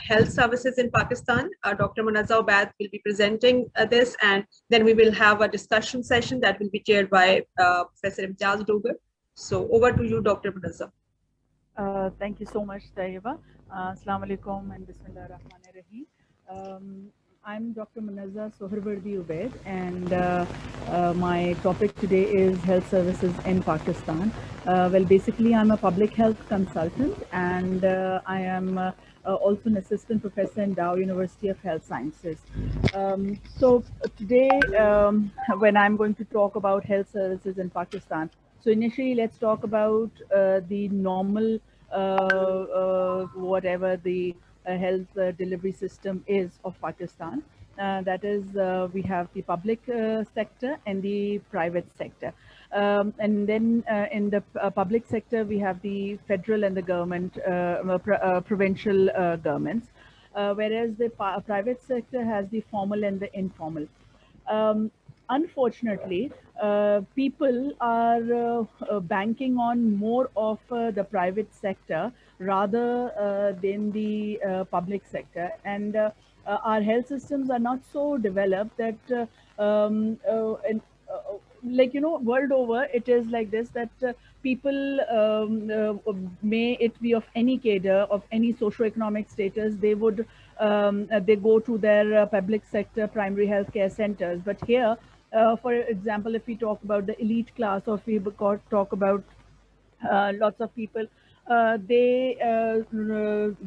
health services in Pakistan. Dr. Munazza Ubaid will be presenting this, and then we will have a discussion session that will be chaired by Professor Imtiaz Dogar. So over to you, Dr. Munazza. Thank you so much, Taiba. Assalamu alaikum and Bismillah ar-Rahman ar-Rahim. I'm Dr. Munazza Soharwardi Ubaid, and my topic today is health services in Pakistan. Well, basically, I'm a public health consultant, and I am also an assistant professor in Dow University of Health Sciences. So today, when I'm going to talk about health services in Pakistan, so initially, let's talk about the normal, whatever the health delivery system is of Pakistan. That is, we have the public sector and the private sector. And then in the public sector, we have the federal and the government, provincial governments, whereas the private sector has the formal and the informal. Unfortunately, people are banking on more of the private sector rather than the public sector, and our health systems are not so developed that like, you know, world over it is like this, that people, may it be of any cadre, of any socioeconomic status, they would they go to their public sector primary healthcare centers. But here, for example, if we talk about the elite class, or if we talk about lots of people, they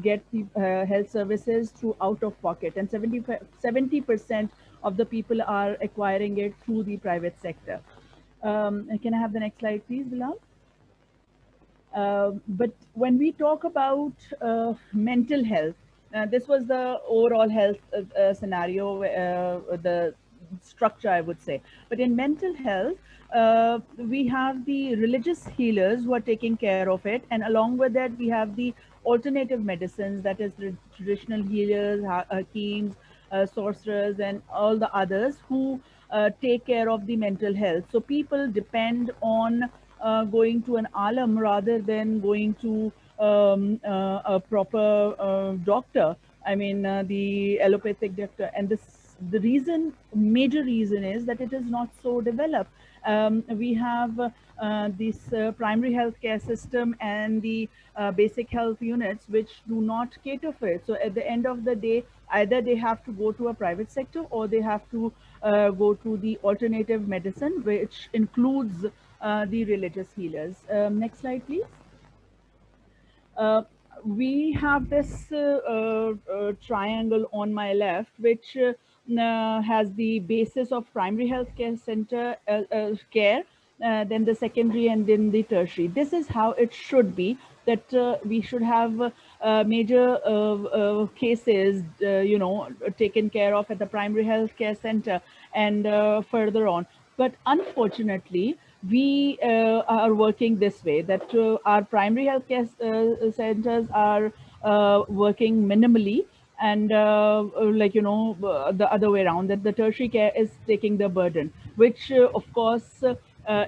get the health services through out of pocket, and 70% of the people are acquiring it through the private sector. Can I have the next slide, please, Bilal? But when we talk about mental health, this was the overall health scenario, the structure, I would say. But in mental health, we have the religious healers who are taking care of it, and along with that, we have the alternative medicines, that is the traditional healers, hakims, sorcerers, and all the others who take care of the mental health. So people depend on going to an alam rather than going to a proper doctor. I mean, the allopathic doctor. And the reason, major reason, is that it is not so developed. We have this primary healthcare system and the basic health units which do not cater for it. So at the end of the day, either they have to go to a private sector or they have to go to the alternative medicine, which includes the religious healers. Next slide, please. We have this triangle on my left, which has the basis of primary health care center care, then the secondary, and then the tertiary. This is how it should be, that we should have major cases, taken care of at the primary health care center and further on. But unfortunately, we are working this way, that our primary healthcare centers are working minimally, and the other way around, that the tertiary care is taking the burden, which of course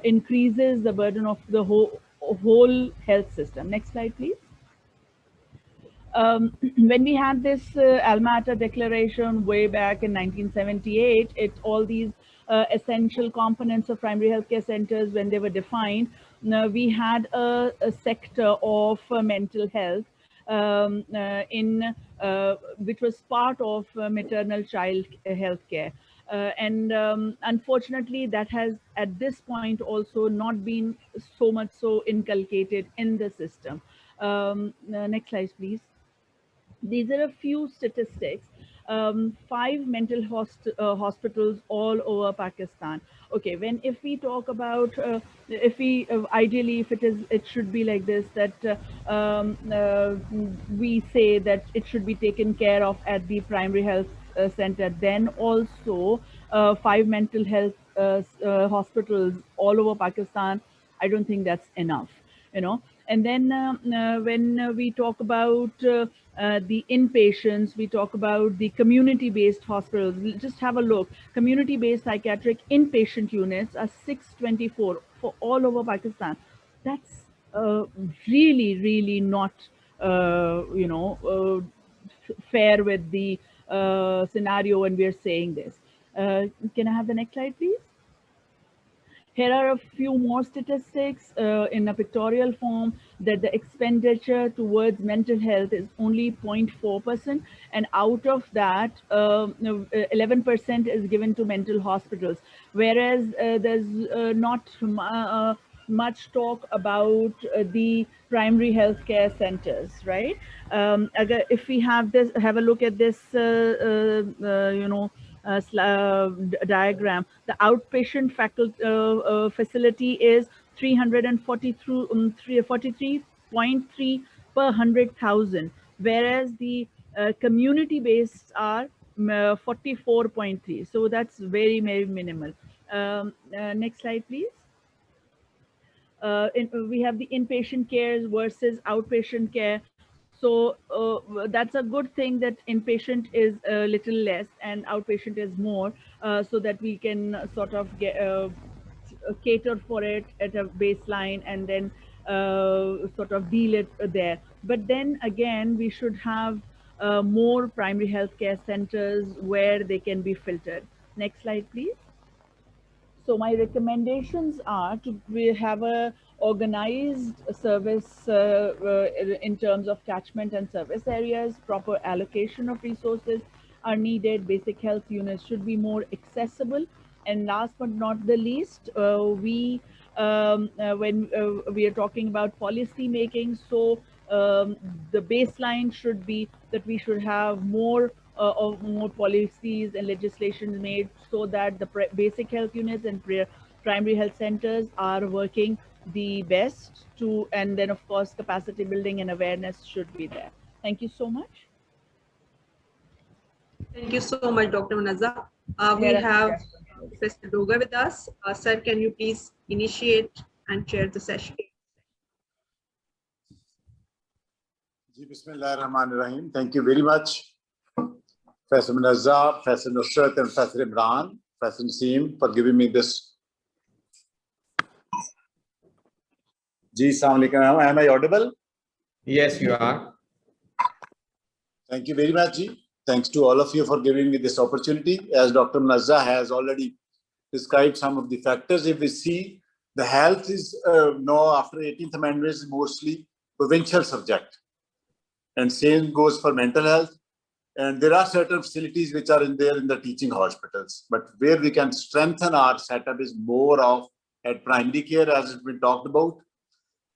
increases the burden of the whole health system. Next slide, please. When we had this Alma Ata Declaration way back in 1978, all these essential components of primary healthcare centers, when they were defined, we had a sector of mental health which was part of maternal child health care. And unfortunately, that has at this point also not been so much so inculcated in the system. Next slide, please. These are a few statistics. 5 mental hospitals all over Pakistan. Okay, if we talk about, ideally, if it should be like this, that we say that it should be taken care of at the primary health center, then also 5 mental health hospitals all over Pakistan. I don't think that's enough, And then when we talk about the inpatients, we talk about the community-based hospitals. Just have a look. Community-based psychiatric inpatient units are 624 for all over Pakistan. That's really, really not, fair with the scenario when we're saying this. Can I have the next slide, please? Here are a few more statistics in a pictorial form, that the expenditure towards mental health is only 0.4%, and out of that, 11% is given to mental hospitals, whereas there's not much talk about the primary healthcare centers, right? If we have a look at this, diagram, the outpatient facility is 343.3 per 100,000, whereas the community-based are 44.3. So that's very, very minimal. Next slide, please. We have the inpatient care versus outpatient care. So that's a good thing that inpatient is a little less and outpatient is more, so that we can sort of get cater for it at a baseline and then sort of deal it there. But then again, we should have more primary healthcare centers where they can be filtered. Next slide, please. So my recommendations are to have a organized service in terms of catchment and service areas. Proper allocation of resources are needed. Basic health units should be more accessible. And last but not the least, when we are talking about policy making, so the baseline should be that we should have more policies and legislation made, so that the basic health units and primary health centers are working the best and then of course capacity building and awareness should be there. Thank you so much. Thank you so much, Dr. Munazza. We have Professor Dogar with us. Sir, can you please initiate and chair the session? Bismillahirrahmanirrahim. Thank you very much, Professor Munazza, Professor Nusrat, and Professor Imran, Professor Naseem, for giving me this. Ji, Assalamu alaikum. Am I audible? Yes, you are. Thank you very much, Ji. Thanks to all of you for giving me this opportunity. As Dr. Munazza has already described some of the factors, if we see, the health is now after 18th Amendment is mostly provincial subject. And same goes for mental health. And there are certain facilities which are in there in the teaching hospitals, but where we can strengthen our setup is more of at primary care, as it's been talked about.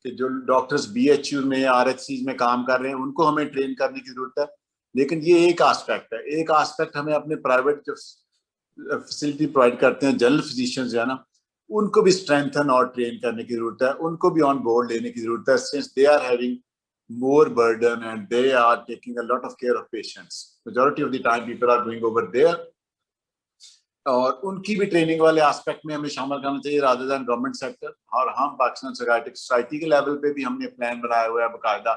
कि जो doctors BHU में RHCs में काम कर रहे हैं उनको हमें ट्रेन करने की जरूरत है, लेकिन ये एक एस्पेक्ट है. एक एस्पेक्ट हमें अपने प्राइवेट जो फैसिलिटी प्रोवाइड करते हैं जनरल फिजिशियंस है ना, उनको भी स्ट्रेंथन और ट्रेन करने की जरूरत है, उनको भी ऑन बोर्ड लेने की जरूरत है, since they are having more burden and they are taking a lot of care of patients. Majority of the time people are going over there. और उनकी भी ट्रेनिंग वाले एस्पेक्ट में हमें शामिल करना चाहिए रादर देन गवर्नमेंट सेक्टर. और हम पाकिस्तान साइकियाट्रिक सोसाइटी के लेवल पे भी हमने प्लान बनाया हुआ है बाकायदा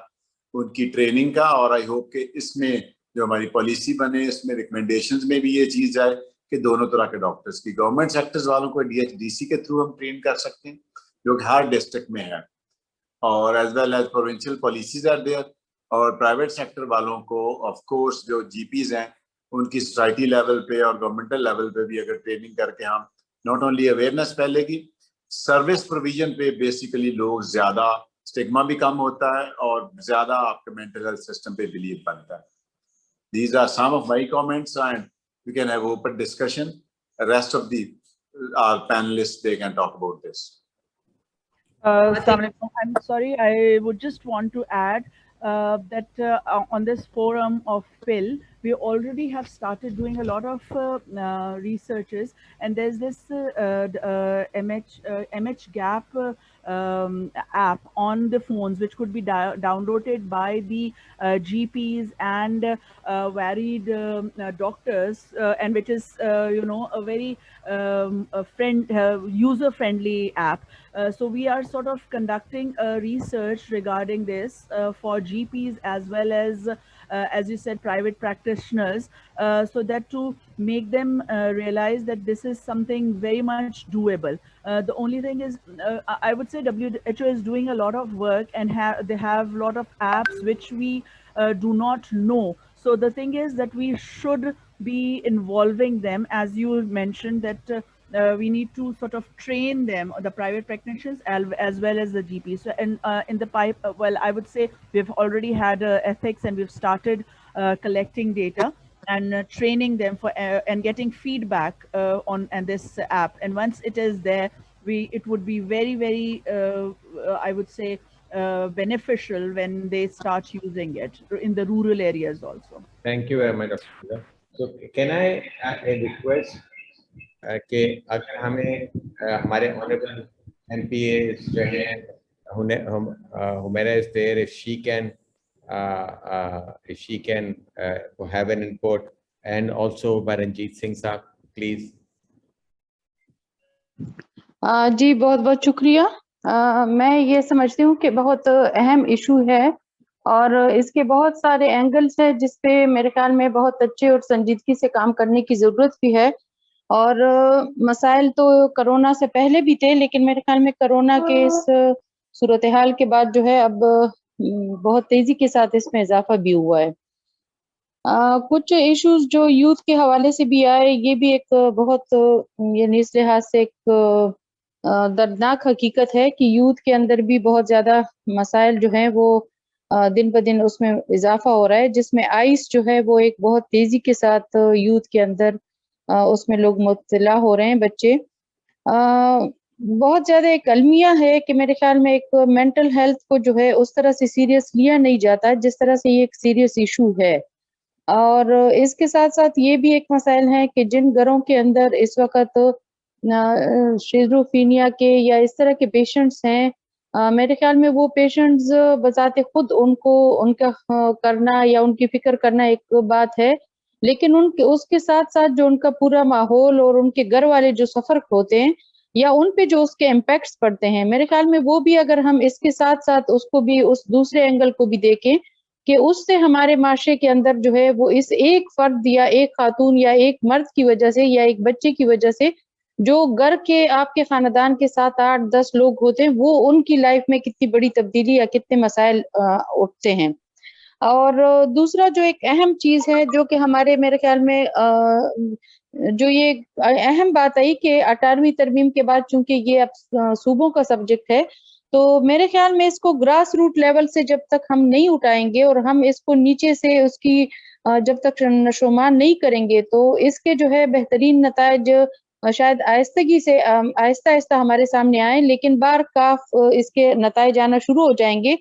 उनकी ट्रेनिंग का, और आई होप कि इसमें जो हमारी पॉलिसी बने इसमें रिकमेंडेशंस में भी ये चीज आए कि दोनों तरह के डॉक्टर्स की, गवर्नमेंट सेक्टर्स वालों को DHDC के थ्रू हम ट्रेन कर सकते हैं जो कि हर डिस्ट्रिक्ट में है, और as well as provincial policies are there. और प्राइवेट सेक्टर वालों को ऑफ कोर्स जो GPs हैं उनकी सोसाइटी लेवल पे और गवर्नमेंटल लेवल पे भी अगर ट्रेनिंग करके हम नॉट ओनली अवेयरनेस फैलेगी, सर्विस प्रोविजन पे बेसिकली लोग ज्यादा स्टिग्मा भी कम होता है और ज्यादा आपके मेंटल हेल्थ सिस्टम पे बिलीव बनता है. These are some of my comments and we can have open discussion. The rest of our panelists, they can talk about this. I'm sorry, I would just want to add that on this forum of PIL, we already have started doing a lot of researches, and there's this MHGAP app on the phones, which could be downloaded by the GPs and varied doctors, and which is a very user-friendly app. So we are sort of conducting a research regarding this for GPs as well as you said, private practitioners, so that to make them realize that this is something very much doable. The only thing is, I would say WHO is doing a lot of work, and they have a lot of apps which we do not know. So the thing is that we should be involving them, as you mentioned, that we need to sort of train them, the private practitioners as well as the GPs. So, and in the pipe, well, I would say we've already had ethics, and we've started collecting data and training them for and getting feedback on this app. And once it is there, it would be very, very, I would say, beneficial when they start using it in the rural areas also. Thank you very much, Dr. So can I request कि अगर हमें हमारे honourable MPAs जो हैं, Humaira is there, if she can have an input, and also by Ranjit Singh साहब, please. जी बहुत बहुत शुक्रिया. मैं ये समझती हूँ कि बहुत अहम इशू है और इसके बहुत सारे एंगल्स हैं जिसपे मेरे ख्याल में बहुत अच्छे और संजीदगी से काम करने की जरूरत भी है. और मसाइल तो कोरोना से पहले भी थे, लेकिन मेरे ख्याल में कोरोना के इस सूरत हाल के बाद जो है अब बहुत तेजी के साथ इसमें इजाफा भी हुआ है. कुछ इश्यूज जो यूथ के हवाले से भी आए, ये भी एक बहुत यानी इस लिहाज से एक दर्दनाक हकीकत है कि यूथ के अंदर भी बहुत ज्यादा मसाइल जो हैं वो दिन ब दिन उसमें इजाफा हो रहा है, जिसमें आइस जो है वो एक बहुत तेजी के साथ यूथ के अंदर उसमें लोग मुब्तला हो रहे हैं बच्चे. बहुत ज्यादा एक अलमिया है कि मेरे ख्याल में एक मेंटल हेल्थ को जो है उस तरह से सीरियस लिया नहीं जाता जिस तरह से ये एक सीरियस इशू है. और इसके साथ साथ ये भी एक मसाइल है कि जिन घरों के अंदर इस वक्त शिज़ोफ्रेनिया के या इस तरह के पेशेंट्स हैं, मेरे ख्याल में वो पेशेंट्स बजाते खुद उनका करना या उनकी फिक्र करना एक बात है, लेकिन उसके साथ साथ जो उनका पूरा माहौल और उनके घर वाले जो सफर होते हैं या उन पे जो उसके इम्पैक्ट्स पड़ते हैं, मेरे ख्याल में वो भी अगर हम इसके साथ साथ उसको भी उस दूसरे एंगल को भी देखें कि उससे हमारे माशरे के अंदर जो है वो इस एक फर्द या एक खातून या एक मर्द की वजह से या एक बच्चे की वजह से जो घर के आपके खानदान के 7-8-10 लोग होते हैं, वो उनकी लाइफ में कितनी बड़ी तब्दीली या कितने मसाइल उठते हैं. और दूसरा जो एक अहम चीज है जो कि हमारे मेरे ख्याल में जो ये अहम बात आई कि 18वीं तरमीम के बाद, चूंकि ये अब सूबों का सब्जेक्ट है, तो मेरे ख्याल में इसको ग्रास रूट लेवल से जब तक हम नहीं उठाएंगे और हम इसको नीचे से उसकी जब तक नशोमान नहीं करेंगे तो इसके जो है बेहतरीन नतायज शायद आहिस्तगी से आहिस्ता आहिस्ता हमारे सामने आए, लेकिन बार काफ इसके नतायज आना शुरू हो जाएंगे।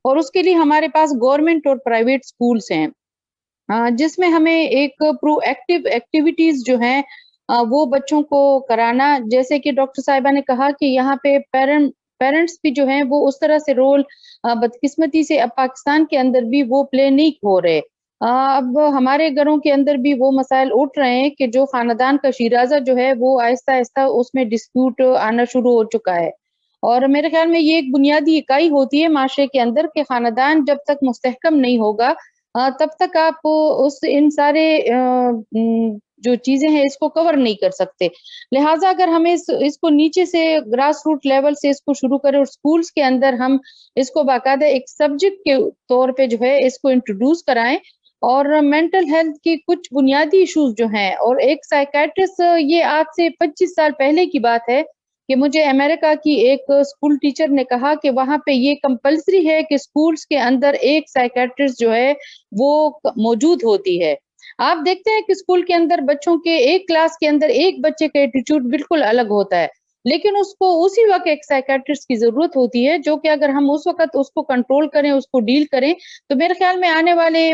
और उसके लिए हमारे पास गवर्नमेंट और प्राइवेट स्कूल्स हैं जिसमें हमें एक प्रोएक्टिव एक्टिविटीज जो हैं वो बच्चों को कराना, जैसे कि डॉक्टर साहिबा ने कहा कि यहाँ पे पेरेंट्स भी जो हैं वो उस तरह से रोल बदकिस्मती से अब पाकिस्तान के अंदर भी वो प्ले नहीं हो रहे। अब हमारे घरों के अंदर भी वो मसाइल उठ रहे हैं कि जो खानदान का शिराजा जो है वो आहिस्ता आहिस्ता उसमें डिस्प्यूट आना शुरू हो चुका है। और मेरे ख्याल में ये एक बुनियादी इकाई होती है माशरे के अंदर कि खानदान जब तक मुस्तहकम नहीं होगा तब तक आप इन सारे जो चीजें हैं इसको कवर नहीं कर सकते। लिहाजा अगर हमें इसको नीचे से ग्रास रूट लेवल से इसको शुरू करें और स्कूल्स के अंदर हम इसको बाकायदा एक सब्जेक्ट के तौर पे जो है इसको इंट्रोड्यूस कराएं और मेंटल हेल्थ की कुछ बुनियादी इश्यूज जो हैं, और एक साइकेट्रिस्ट, ये आज से 25 साल पहले की बात है कि मुझे अमेरिका की एक स्कूल टीचर ने कहा कि वहां पे ये कंपल्सरी है कि स्कूल्स के अंदर एक साइकेट्रिस्ट जो है वो मौजूद होती है। आप देखते हैं कि स्कूल के अंदर बच्चों के एक क्लास के अंदर एक बच्चे का एटीट्यूड बिल्कुल अलग होता है, लेकिन उसको उसी वक्त एक साइकेट्रिस्ट की जरूरत होती है जो कि अगर हम उस वक्त उसको कंट्रोल करें, उसको डील करें, तो मेरे ख्याल में आने वाले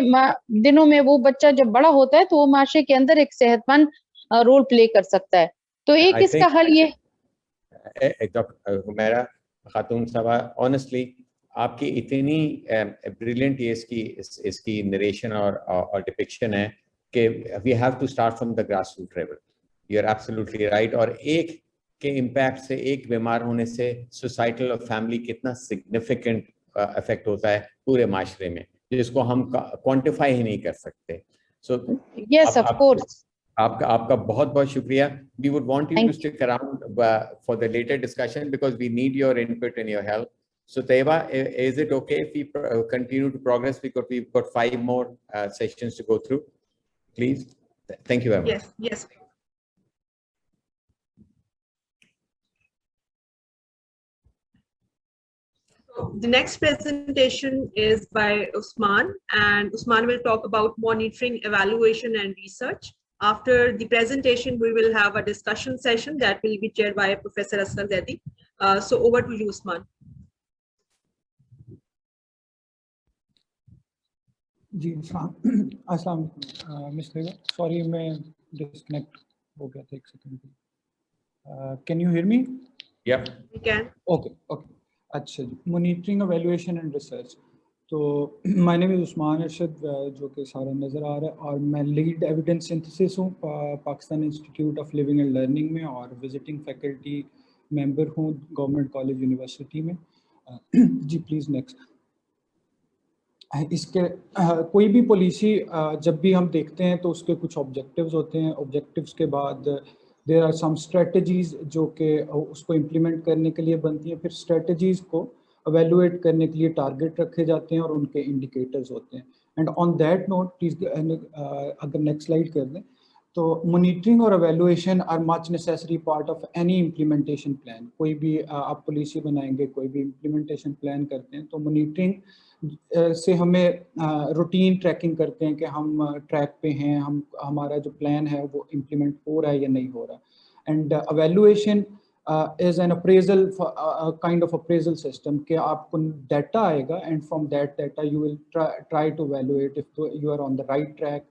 दिनों में वो बच्चा जब बड़ा होता है तो वो माशरे के अंदर एक सेहतमंद रोल प्ले कर सकता है। तो एक इसका हल ये डॉक्टर हुमैरा खातून साहबा, ऑनेस्टली आपकी इतनी ब्रिलियंट ये इसकी नरेशन और डिपिक्शन है कि we have to start from the grass root level. You are absolutely right. और एक के इम्पैक्ट से, एक बीमार होने से सोसाइटल और फैमिली कितना सिग्निफिकेंट इफेक्ट होता है पूरे माशरे में, जिसको हम क्वांटिफाई ही नहीं कर सकते। सो यस ऑफ कोर्स, आपका बहुत बहुत शुक्रिया। We would want you to stick around for the later discussion because we need your input and your help. So Taiba, is it okay if we continue to progress because we've got 5 more sessions to go through? Please. Thank you very much. Yes, yes. So the next presentation is by Usman, and Usman will talk about monitoring, evaluation, and research. After the presentation, we will have a discussion session that will be chaired by Professor Asghar Zaidi. So over to you, Usman. जी अस्सलाम miss लेगा, sorry मैं disconnect हो गया था एक second. Can you hear me? या We can. Okay okay, अच्छा जी। Monitoring, evaluation and research. तो my name is Usman Arshad, जो कि सारा नज़र आ रहा है, और मैं लीड एविडेंस सिंथेसिस हूँ Pakistan institute of living and learning में, और विजिटिंग फैकल्टी मेंबर हूँ गवर्नमेंट कॉलेज यूनिवर्सिटी में। जी प्लीज़ नेक्स्ट। इसके कोई भी पॉलिसी जब भी हम देखते हैं तो उसके कुछ ऑब्जेक्टिव्स होते हैं। ऑब्जेक्टिव्स के बाद देयर आर सम स्ट्रेटजीज जो कि उसको इम्प्लीमेंट करने के लिए बनती हैं। फिर स्ट्रेटजीज को एवेलुएट करने के लिए टारगेट रखे जाते हैं और उनके इंडिकेटर्स होते हैं। And on that note please अगर नेक्स्ट स्लाइड कर दें, तो मॉनिटरिंग और evaluation are much necessary part of any implementation plan. कोई भी आप पॉलिसी बनाएंगे, कोई भी इम्प्लीमेंटेशन प्लान करते हैं, तो मॉनिटरिंग से हमें रूटीन ट्रैकिंग करते हैं कि हम ट्रैक पे हैं, हमारा जो प्लान है वो इम्प्लीमेंट हो रहा है या नहीं हो रहा। And evaluation is an appraisal, kind of appraisal system कि आपको डाटा आएगा and from that data you will try to evaluate if you are on the right track.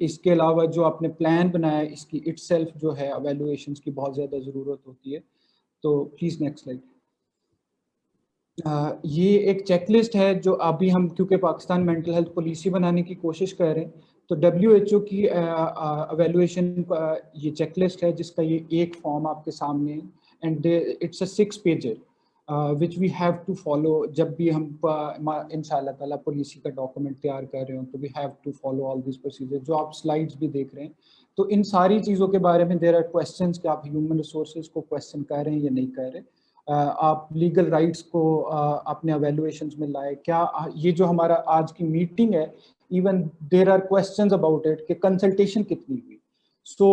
इसके अलावा जो आपने प्लान बनाया है इसकी itself जो है evaluations की बहुत ज़्यादा ज़रूरत होती है। तो प्लीज़ नेक्स्ट स्लाइड। ये एक चेकलिस्ट है जो अभी हम, क्योंकि पाकिस्तान मेंटल हेल्थ पॉलिसी बनाने की कोशिश कर रहे हैं, तो WHO की एवेलुएशन ये चेकलिस्ट है जिसका ये एक फॉर्म आपके सामने है। And it's a 6 pager which we have to follow. जब भी हम इंशाल्लाह ताला पॉलिसी का डॉक्यूमेंट तैयार कर रहे हो तो we have to follow all this procedure. जो आप स्लाइड्स भी देख रहे हैं, तो इन सारी चीज़ों के बारे में देयर आर क्वेश्चंस कि आप ह्यूमन रिसोर्सेज को क्वेश्चन कर रहे हैं या नहीं कर रहे। आप लीगल राइट्स को अपने एवेलुएशंस में लाए। क्या ये जो हमारा आज की मीटिंग है, even there are questions about it कि कंसल्टेशन कितनी हुई। So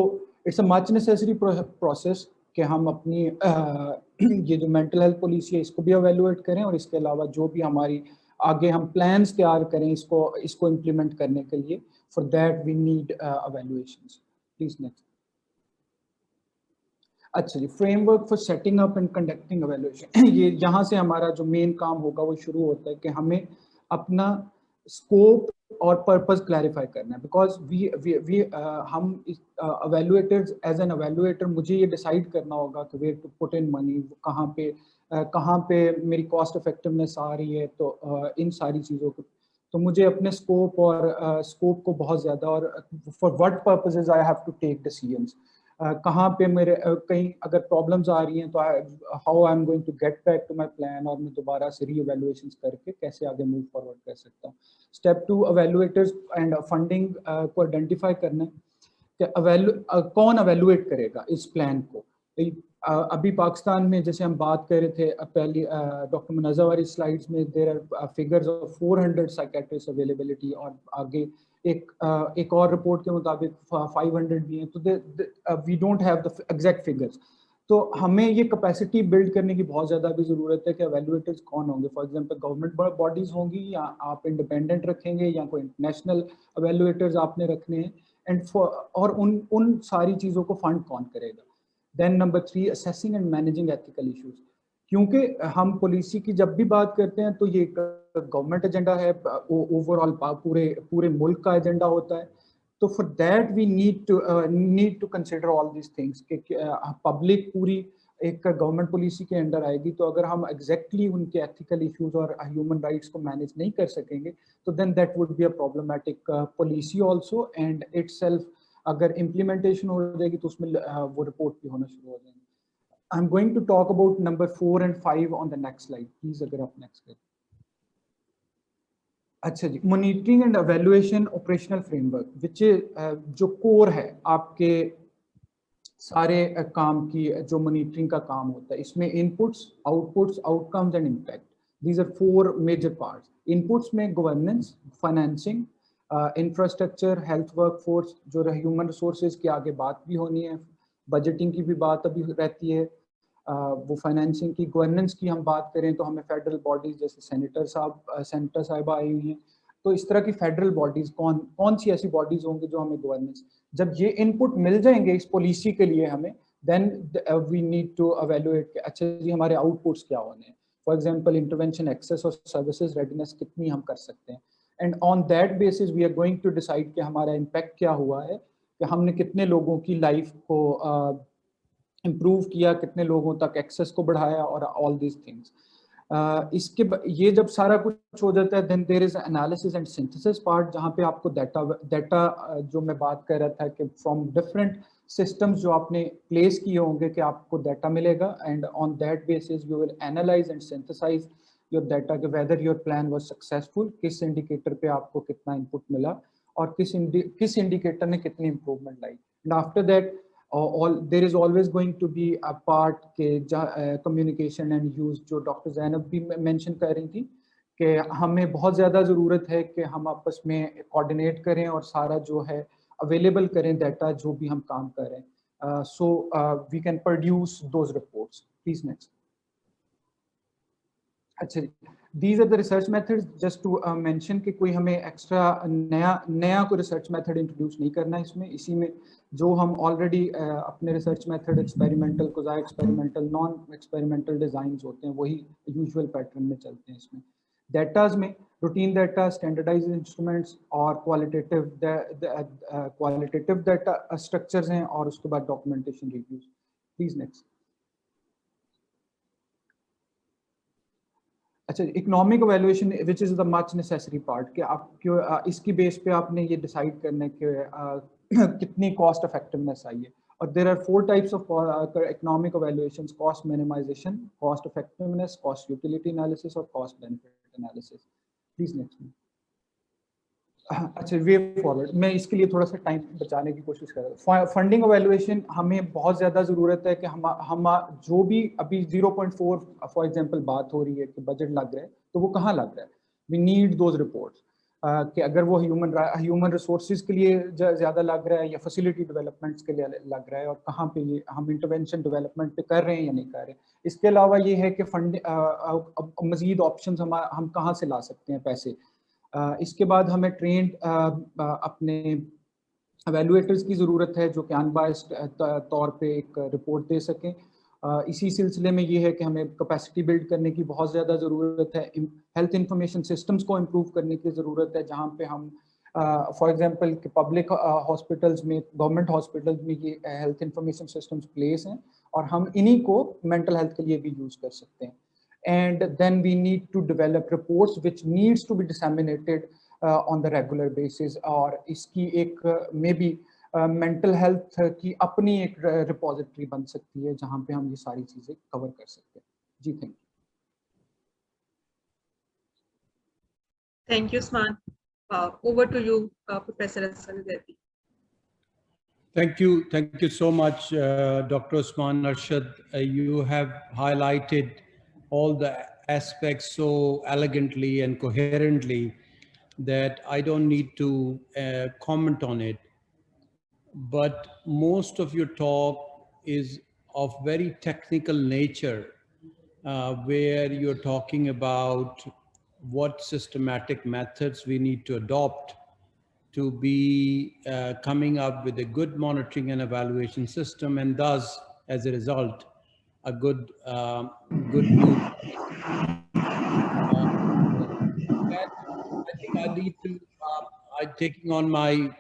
it's a much necessary process कि हम अपनी ये जो मेंटल हेल्थ पॉलिसी है इसको भी एवेलुएट करें, और इसके अलावा जो भी हमारी आगे हम प्लान्स तैयार करें इसको इम्प्लीमेंट करने के लिए. For that we need evaluations. Please next. अच्छा जी, framework for setting up and conducting evaluation. ये यहाँ से हमारा जो मेन काम होगा वो शुरू होता है कि हमें अपना स्कोप और पर्पस क्लैरिफाई करना है. बिकॉज हम एवेलुएटर्स, एज एन एवेलुएटर मुझे ये डिसाइड करना होगा कि where to put in money, कहाँ पे मेरी कॉस्ट इफेक्टिवनेस आ रही है. तो इन सारी चीज़ों को तो मुझे अपने स्कोप को बहुत ज़्यादा, और for what purposes I have to take decisions, कहाँ पे मेरे कहीं अगर प्रॉब्लम्स आ रही हैं तो how I am going to get back to my plan, और मैं दोबारा से री एवेलुएशंस करके कैसे आगे मूव फॉरवर्ड कर सकता हूँ. स्टेप 2, एवेलुएटर्स एंड फंडिंग को आइडेंटिफाई करना है कि कौन एवेलुएट करेगा इस प्लान को. अभी पाकिस्तान में जैसे हम बात कर रहे थे पहली डॉक्टर मुनज़्ज़ा वाली स्लाइड्स में, there are figures of 400 psychiatrist availability, और आगे एक और रिपोर्ट के मुताबिक 500 भी हैं. तो we don't have the exact figures. तो हमें ये कैपेसिटी बिल्ड करने की बहुत ज़्यादा भी ज़रूरत है कि एवेलुएटर्स कौन होंगे. फॉर एग्जांपल गवर्नमेंट बॉडीज़ होंगी, या आप इंडिपेंडेंट रखेंगे, या कोई इंटरनेशनल एवेलुएटर्स आपने रखने हैं, एंड और उन सारी चीज़ों को फंड कौन करेगा. Then number 3, assessing and managing ethical issues. क्योंकि हम पॉलिसी की जब भी बात करते हैं तो ये गवर्नमेंट एजेंडा है, ओवरऑल पूरे मुल्क का एजेंडा होता है. तो for that we need to consider all this things कि पब्लिक पूरी एक गवर्नमेंट पॉलिसी के अंडर आएगी. तो अगर हम एग्जैक्टली उनके एथिकल इश्यूज और ह्यूमन राइट्स को मैनेज नहीं कर सकेंगे तो then that would be a problematic policy also, and itself अगर इम्प्लीमेंटेशन हो जाएगी तो उसमें वो रिपोर्ट भी होना शुरू हो जाएंगे. I'm going to talk about number 4 and 5 on the next slide. Please, अगर आप next slide. अच्छा जी, monitoring and evaluation operational framework, which जो कोर है आपके सारे काम की, जो मॉनिटरिंग का काम होता है. इसमें inputs, outputs, outcomes and impact. These are 4 major parts. Inputs में governance, financing, infrastructure, health workforce, जो ह्यूमन रिसोर्सेज की आगे बात भी होनी है, बजटिंग की भी बात अभी रहती है, वो फाइनेंसिंग की. गवर्नेंस की हम बात करें तो हमें फेडरल बॉडीज जैसे सेनेटर साहिबा आई हुई हैं. तो इस तरह की फेडरल बॉडीज कौन सी ऐसी बॉडीज होंगी जो हमें गवर्नेंस, जब ये इनपुट मिल जाएंगे इस पॉलिसी के लिए हमें, then we need to evaluate. अच्छा जी, हमारे आउटपुट्स क्या होने हैं. फॉर एग्जांपल इंटरवेंशन, एक्सेस और सर्विसेज रेडीनेस कितनी हम कर सकते हैं, and on that basis we are going to decide कि हमारा इम्पैक्ट क्या हुआ है, कि हमने कितने लोगों की लाइफ को इम्प्रूव किया, कितने लोगों तक एक्सेस को बढ़ाया, और ऑल दीज थिंग्स. ये जब सारा कुछ हो जाता है, then there is analysis and synthesis part, जहाँ पे आपको डाटा जो मैं बात कर रहा था कि फ्रॉम डिफरेंट सिस्टम्स जो आपने प्लेस किए होंगे कि आपको डाटा मिलेगा, and on that basis you will analyse and synthesise your data कि whether your plan was successful, किस इंडिकेटर पे आपको कितना इनपुट मिला, और किस इंडिकेटर ने कितनी improvement lie. And after that there is always going to be a part के communication and use, जो डॉक्टर ज़ैनब भी मेंशन कर रही थी कि हमें बहुत ज़्यादा ज़रूरत है कि हम आपस में कोऑर्डिनेट करें और सारा जो है अवेलेबल करें डाटा जो भी हम काम करें. So we can produce those reports. Please next. अच्छा, these are the research methods. Just to mention कि कोई हमें एक्स्ट्रा नया कोई रिसर्च मेथड इंट्रोड्यूस नहीं करना है इसमें. इसी में जो हम ऑलरेडी अपने research method experimental, quasi experimental, non experimental designs होते हैं, वही यूजुअल पैटर्न में चलते हैं. इसमें डेटाज में रूटीन डाटा, स्टैंडर्डाइज्ड इंस्ट्रूमेंट्स और क्वालिटेटिव डाटा स्ट्रक्चर्स हैं, और उसके बाद डॉक्यूमेंटेशन रिव्यूज. Please next. अच्छा, economic evaluation which is the much necessary part, कि आप इसकी बेस पे आपने ये डिसाइड करना है कि कितनी कॉस्ट इफेक्टिवनेस आई है. और there are 4 types of economic evaluations: cost minimisation, cost effectiveness, cost utility analysis और cost benefit analysis. Please next. अच्छा, वे फॉरवर्ड. मैं इसके लिए थोड़ा सा टाइम बचाने की कोशिश कर रहा हूँ. फंडिंग एवेलुएशन हमें बहुत ज़्यादा ज़रूरत है कि हम जो भी अभी 0.4 फॉर एग्जांपल बात हो रही है कि बजट लग रहा है, तो वो कहाँ लग रहा है. We need those reports. कि अगर वो ह्यूमन रिसोर्सेज के लिए ज़्यादा लग रहा है या फैसिलिटी डेवलपमेंट्स के लिए लग रहा है, और कहाँ पे ये हम इंटरवेंशन डेवलपमेंट पे कर रहे हैं या नहीं कर रहे। इसके अलावा ये है कि फंड मज़ीद ऑप्शंस हम कहाँ से ला सकते हैं पैसे। इसके बाद हमें ट्रेंड अपने एवेलुएटर्स की ज़रूरत है जो कि अनबायस्ड तौर पे एक रिपोर्ट दे सकें। इसी सिलसिले में ये है कि हमें कैपेसिटी बिल्ड करने की बहुत ज़्यादा ज़रूरत है। हेल्थ इंफॉर्मेशन सिस्टम्स को इम्प्रूव करने की ज़रूरत है, जहाँ पे हम फॉर एग्जांपल पब्लिक हॉस्पिटल्स में, गवर्नमेंट हॉस्पिटल्स में ये हेल्थ इंफॉर्मेशन सिस्टम्स प्लेस हैं और हम इन्हीं को मेंटल हेल्थ के लिए भी यूज़ कर सकते हैं। And then we need to develop reports which needs to be disseminated on the regular basis, और इसकी एक मे बी मेंटल हेल्थ की अपनी एक रिपोजिटरी बन सकती है जहाँ पे हम ये सारी चीजें कवर कर सकते हैं। जी thank you. Thank you Usman. Over to you, Professor Hassan Zaidi. Thank you so much, Dr. Usman Arshad. You have highlighted all the aspects so elegantly and coherently that I don't need to comment on it. But most of your talk is of very technical nature, where you're talking about what systematic methods we need to adopt to be coming up with a good monitoring and evaluation system, and thus, as a result, a good news. I think I need to, I'm taking on my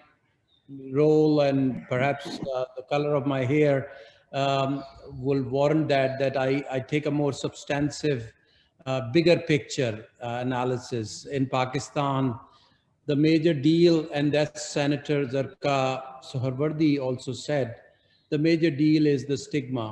role, and perhaps the color of my hair will warrant that I take a more substantive, bigger picture analysis. In Pakistan, the major deal, and that's Senator Zarqa Sohrawardy also said, the major deal is the stigma.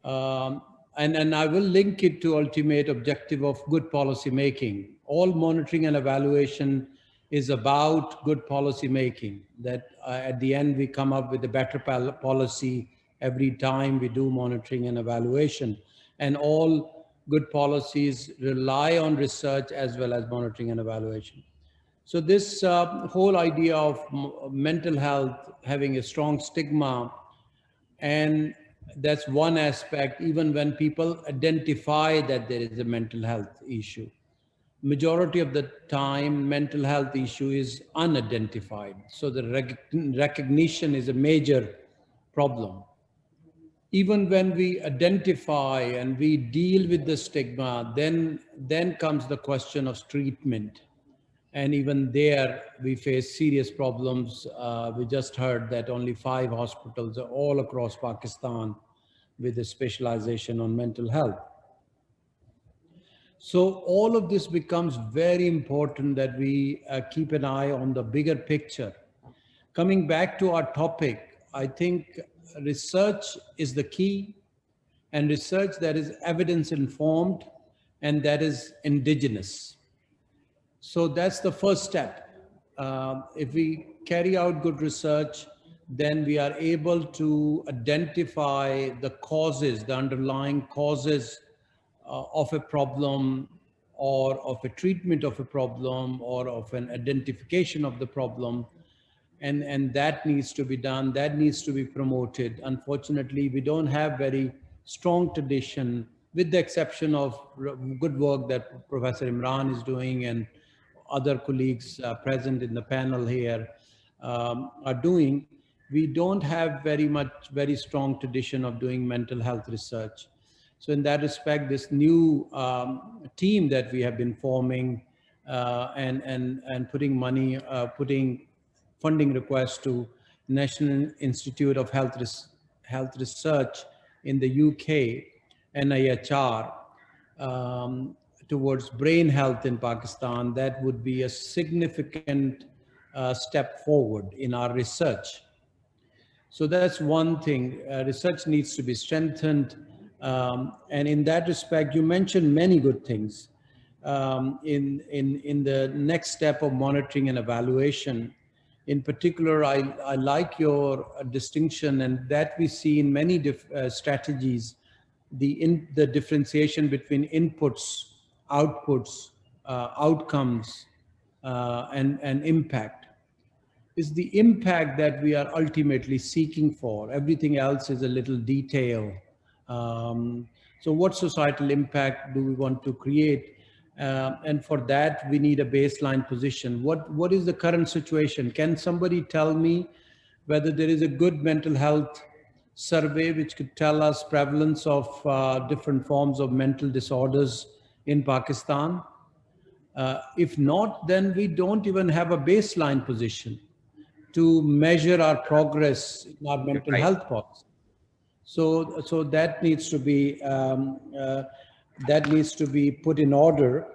And I will link it to ultimate objective of good policy making. All monitoring and evaluation is about good policy making, that at the end we come up with a better policy every time we do monitoring and evaluation. And all good policies rely on research as well as monitoring and evaluation. So this whole idea of mental health having a strong stigma, and that's one aspect, even when people identify that there is a mental health issue. Majority of the time, mental health issue is unidentified. So the recognition is a major problem. Even when we identify and we deal with the stigma, then comes the question of treatment. And even there, we face serious problems. We just heard that only 5 hospitals are all across Pakistan with a specialization on mental health. So all of this becomes very important that we keep an eye on the bigger picture. Coming back to our topic, I think research is the key, and research that is evidence-informed and that is indigenous. So that's the first step. If we carry out good research, then we are able to identify the causes, the underlying causes of a problem, or of a treatment of a problem, or of an identification of the problem. And that needs to be done, that needs to be promoted. Unfortunately, we don't have very strong tradition, with the exception of good work that Professor Imran is doing and other colleagues present in the panel here are doing. We don't have very strong tradition of doing mental health research. So in that respect, this new team that we have been forming and putting money, putting funding requests to National Institute of Health Research in the UK, NIHR, towards brain health in Pakistan, that would be a significant step forward in our research. So that's one thing. Research needs to be strengthened. And in that respect, you mentioned many good things. In the next step of monitoring and evaluation, in particular, I like your distinction, and that we see in many strategies, the differentiation between inputs, outputs, outcomes, and impact. It's the impact that we are ultimately seeking for. Everything else is a little detail. So what societal impact do we want to create? And for that, we need a baseline position. What is the current situation? Can somebody tell me whether there is a good mental health survey which could tell us prevalence of different forms of mental disorders in Pakistan? If not, then we don't even have a baseline position to measure our progress in our mental health policy. So that needs to be put in order.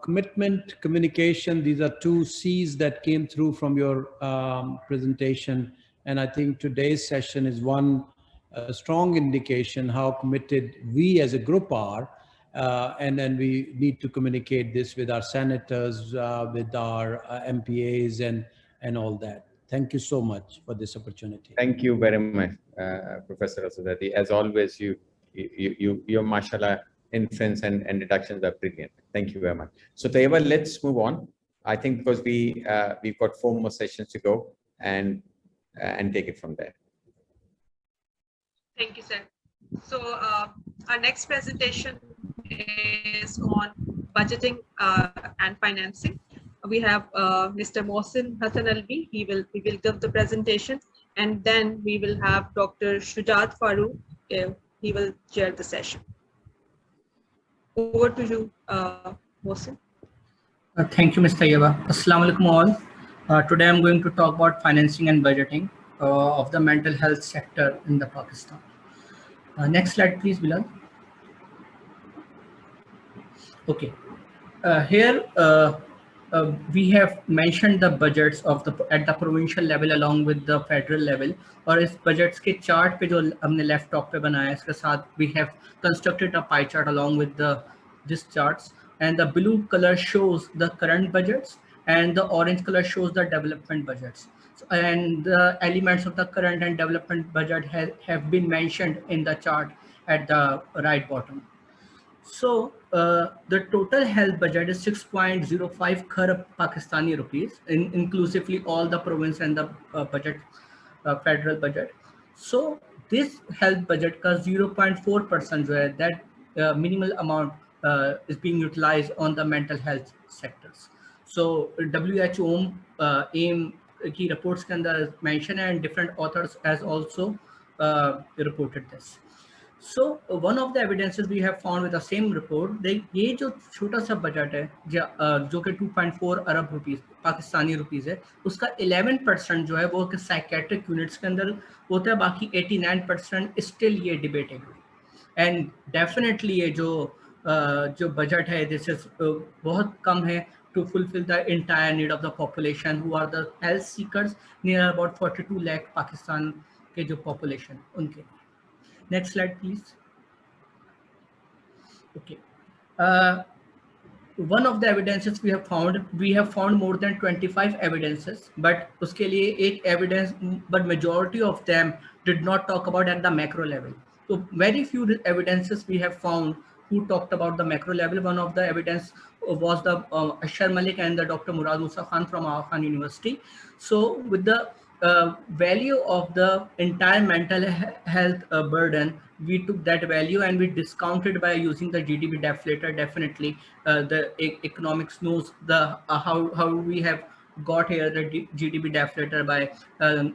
Commitment, communication, these are two C's that came through from your presentation. And I think today's session is one strong indication how committed we as a group are. And then we need to communicate this with our senators, with our MPAs and all that. Thank you so much for this opportunity. Thank you very much, Professor Asudati. As always, your mashallah inference and deductions are brilliant. Thank you very much. So Tayyiba, let's move on. I think because we've got 4 more sessions to go and take it from there. Thank you, sir. So our next presentation is on budgeting and financing. We have Mr. Mohsin Hassan Alvi. He will give the presentation, and then we will have Dr. Shujat Farooq. He will chair the session. Over to you, Mohsin. Thank you, Ms. Tayyiba. Assalamu alaikum all. Today I'm going to talk about financing and budgeting of the mental health sector in the Pakistan. Next slide, please, Bilal. Okay. Here we have mentioned the budgets of at the provincial level along with the federal level. और इस budgets के chart पे जो हमने left top पे बनाया इसके साथ we have constructed a pie chart along with this charts, and the blue color shows the current budgets and the orange color shows the development budgets. So, and the elements of the current and development budget have been mentioned in the chart at the right bottom. So the total health budget is 6.05 crore Pakistani rupees, inclusively all the province and the budget, federal budget. So this health budget का 0.4% जो है that minimal amount is being utilized on the mental health sectors. So WHO AIM की reports के अंदर mention है, and different authors has also reported this. So one of the evidences we have found with the same report, ये जो छोटा सा budget है जो कि 2.4 अरब रुपीस पाकिस्तानी रुपीस है, उसका 11% जो है वो कि साइकेट्रिक यूनिट्स के अंदर होता है, बाकी 89% स्टिल ये डिबेटेबल. एंड डेफिनेटली ये जो बजट है दिस इज बहुत कम है to fulfill the entire need of the population who are the health seekers, near about 42 lakh Pakistan के जो population उनके. Next slide, please. Okay. One of the evidences we have found more than 25 evidences, but उसके लिए एक evidence, but majority of them did not talk about at the macro level. So very few evidences we have found who talked about the macro level. One of the evidence was the Ashar Malik and the Dr. Murad Musa Khan from Aga Khan University. So with the value of the entire mental health burden, we took that value and we discounted by using the GDP deflator. Definitely the economics knows the how we have got here the GDP deflator by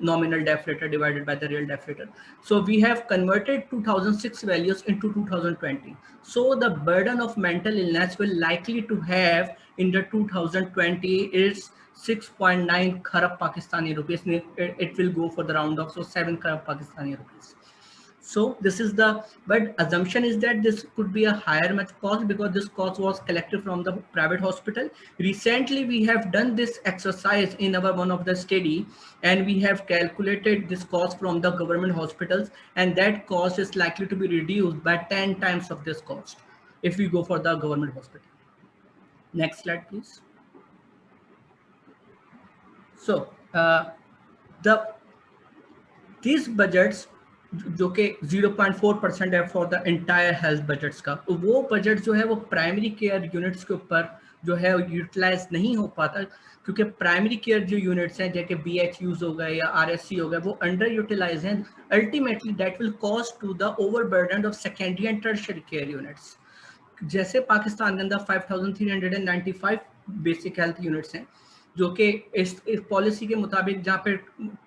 nominal deflator divided by the real deflator. So we have converted 2006 values into 2020. So the burden of mental illness will likely to have in the 2020 is 6.9 crore Pakistani rupees. It will go for the round off, so 7 crore Pakistani rupees. So this is the, but assumption is that this could be a higher much cost because this cost was collected from the private hospital. Recently, we have done this exercise in our one of the study, and we have calculated this cost from the government hospitals, and that cost is likely to be reduced by 10 times of this cost if we go for the government hospital. Next slide, please. So these budgets जो कि 0.4% है for the entire health budgets का, वो budget जो है वो primary care units के ऊपर जो है यूटिलाइज नहीं हो पाता, क्योंकि प्राइमरी केयर जो यूनिट्स हैं जैसे BHUs हो गए या RSC हो गए वो अंडर यूटिलाइज हैं. Ultimately that will cause to the overburden of secondary and tertiary care units. जैसे पाकिस्तान के अंदर 5395 बेसिक हेल्थ यूनिट्स हैं जो कि इस पॉलिसी के मुताबिक जहाँ पे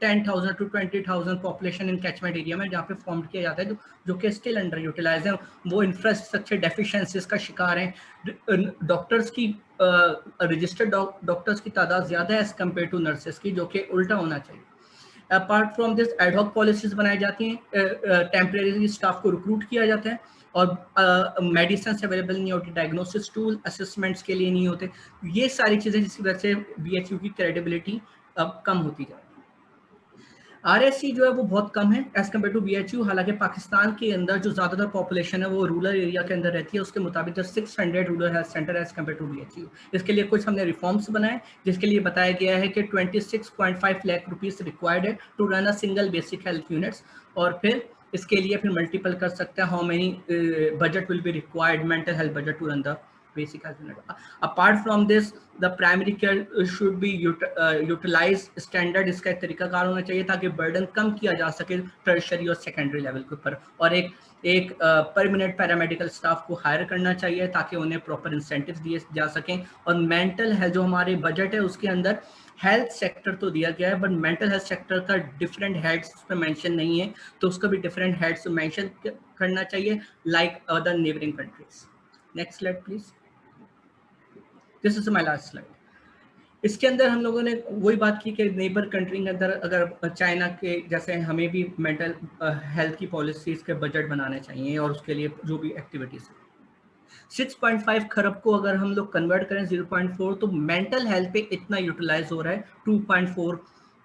10,000 to 20,000 population in catchment area में जहाँ पे फॉर्म किया जाता है, जो कि स्टिल अंडर यूटिलाइज है, वो इंफ्रास्ट्रक्चर डेफिशिएंसीज का शिकार हैं. डॉक्टर्स की रजिस्टर्ड डॉक्टर्स की तादाद ज़्यादा है एज कम्पेयर टू नर्सेस की, जो कि उल्टा होना चाहिए. Apart from this ad hoc policies बनाई जाती हैं, टेम्परेरी स्टाफ को रिक्रूट किया जाता है और मेडिसिन अवेलेबल नहीं होती, डायग्नोसिस टूल असेसमेंट्स के लिए नहीं होते. ये सारी चीज़ें जिसकी वजह से BHU की क्रेडिबिलिटी अब कम होती जा रही है. RSC जो है वो बहुत कम है एज कम्पेयर टू BHU. हालांकि पाकिस्तान के अंदर जो ज़्यादातर पॉपुलेशन है वो रूरल एरिया के अंदर रहती है, उसके मुताबिक जो 600 rural health center as compare to BHU. इसके लिए कुछ हमने रिफॉर्म्स बनाए जिसके लिए बताया गया है कि 26.5 लाख रुपीज़ रिक्वायर्ड है to run a single basic health units, और फिर इसके लिए फिर मल्टीपल कर सकते हैं how many budget will be required mental health budget to run the basic health unit. Apart from this, the primary care should be utilized standard. इसका एक तरीकाकार होना चाहिए ताकि बर्डन कम किया जा सके टर्शरी और सेकेंडरी लेवल के ऊपर, और एक परमानेंट पैरामेडिकल स्टाफ को हायर करना चाहिए ताकि उन्हें प्रॉपर इंसेंटिव्स दिए जा सकें. और मेंटल हेल्थ जो हमारे बजट है उसके अंदर हेल्थ सेक्टर तो दिया गया है, बट मेंटल हेल्थ सेक्टर का डिफरेंट हेड्स पे मेंशन नहीं है, तो उसका भी डिफरेंट हेड्स मेंशन करना चाहिए like other neighbouring countries. Next slide please. This is my last slide. इसके अंदर हम लोगों ने वही बात की कि नेबर कंट्री के अंदर अगर चाइना के जैसे हमें भी मेंटल हेल्थ की पॉलिसीज के बजट बनाने चाहिए और उसके लिए जो भी एक्टिविटीज है. 6.5 खरब को अगर हम लोग कन्वर्ट करें 0.4, तो मेंटल हेल्थ पे इतना यूटिलाइज हो रहा है 2.4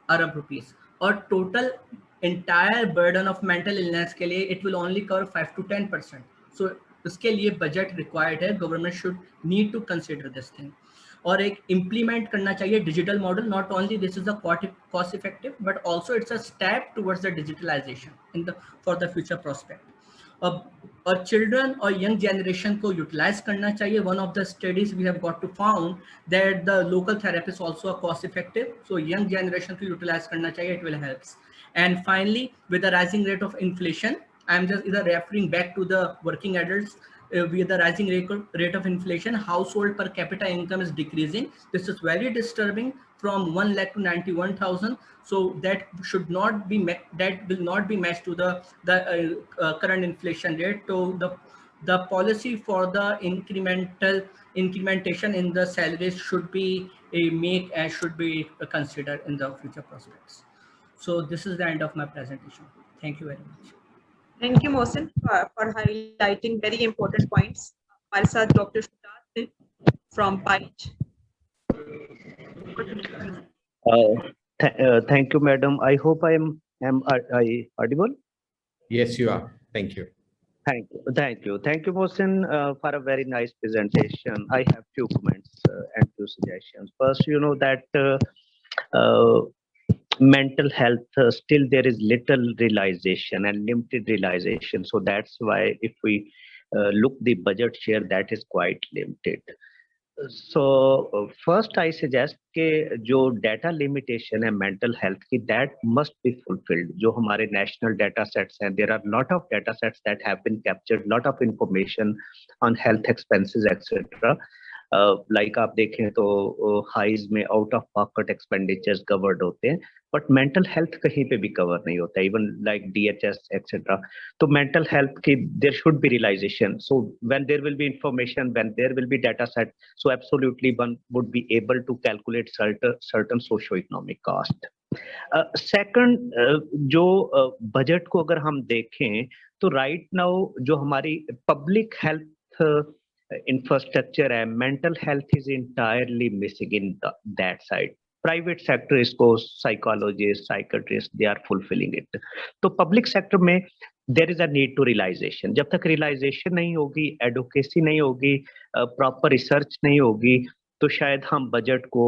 अरब रुपीस, और total entire burden of mental illness के लिए it will only cover 5 to 10%. So इसके लिए बजट रिक्वायर्ड है. Government should need to consider this thing, और एक इम्प्लीमेंट करना चाहिए digital model. Not only this is a cost effective but also it's a step towards the digitalization in the for the future prospect. और children और young generation को utilize करना चाहिए. One of the studies we have got to found that the local therapy is also a cost effective, so young generation को utilize करना चाहिए. It will helps. And finally, with the rising rate of inflation, I'm just either referring back to the working adults. With the rising rate of inflation, household per capita income is decreasing. This is very disturbing, from 1 lakh to 91,000. So that should not be that will not be matched to the current inflation rate. So the policy for the incrementation in the salaries should be should be considered in the future prospects. So this is the end of my presentation. Thank you very much. Thank you, Mohsin, for highlighting very important points. हमारे साथ Dr. Shubhat from PICE. Thank you, madam. I hope I am audible. Yes, you are. Thank you. Thank you, Mohsin, for a very nice presentation. I have few comments and few suggestions. First, you know that mental health still there is little realization and limited realization. So that's why if we look the budget share, that is quite limited. So first I suggest कि जो data limitation है mental health की, that must be fulfilled. जो हमारे national data sets हैं, there are lot of data sets that have been captured, lot of information on health expenses etc. Like आप देखें तो हाइज में out of pocket expenditures covered होते हैं, but mental health कहीं पे भी कवर नहीं होता, इवन लाइक DHS एक्सेट्रा. तो मेंटल हेल्थ की there should be realization. So when there will be information, when there will be data set, so absolutely one would be able to calculate certain socio economic cost. Second, जो budget को अगर हम देखें तो right now जो हमारी public health infrastructure है, mental health is entirely missing in that side. Private sector इसको psychologist, psychiatrist, they are fulfilling it. तो पब्लिक सेक्टर में there is a need to realization. जब तक रियलाइजेशन नहीं होगी, एडवोकेसी नहीं होगी, प्रॉपर रिसर्च नहीं होगी, तो शायद हम बजट को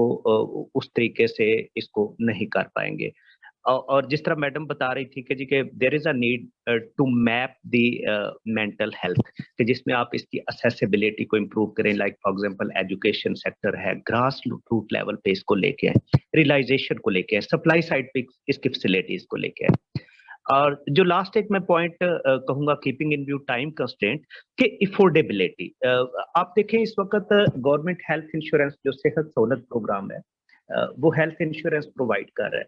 उस तरीके से इसको नहीं कर पाएंगे. और जिस तरह मैडम बता रही थी कि जी के there is a need to map the mental health, कि जिसमें आप इसकी असेसिबिलिटी को इम्प्रूव करें, like for example education sector है, ग्रास रूट लेवल पे इसको लेके आए, रियलाइजेशन को लेके आए, सप्लाई साइड पे इसकी फैसिलिटीज को लेके आए। और जो लास्ट एक मैं पॉइंट कहूंगा, keeping in view time constraint, कि इफोर्डेबिलिटी। आप देखें इस वक्त गवर्नमेंट हेल्थ इंश्योरेंस जो सेहत सहूलत प्रोग्राम है वो हेल्थ इंश्योरेंस प्रोवाइड कर रहा है,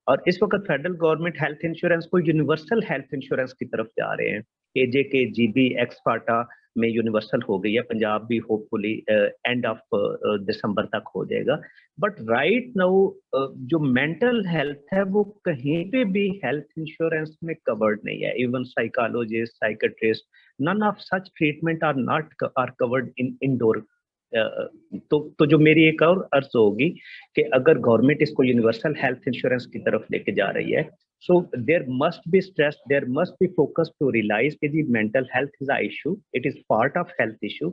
और इस वक्त फेडरल गवर्नमेंट हेल्थ इंश्योरेंस को यूनिवर्सल हेल्थ इंश्योरेंस की तरफ जा रहे हैं। AJK GB एक्सपार्टा में यूनिवर्सल हो गई है, पंजाब भी होपफुली एंड ऑफ दिसंबर तक हो जाएगा। बट राइट नाउ जो मेंटल हेल्थ है वो कहीं पे भी हेल्थ इंश्योरेंस में कवर्ड नहीं है। Even psychologist, psychiatrist, none of such treatment are covered in indoor. तो जो मेरी एक और अर्ज होगी कि अगर गवर्नमेंट इसको यूनिवर्सल हेल्थ इंश्योरेंस की तरफ लेके जा रही है, so there must be stress, there must be focus to realise कि जी mental health is a issue, it is part of health issue.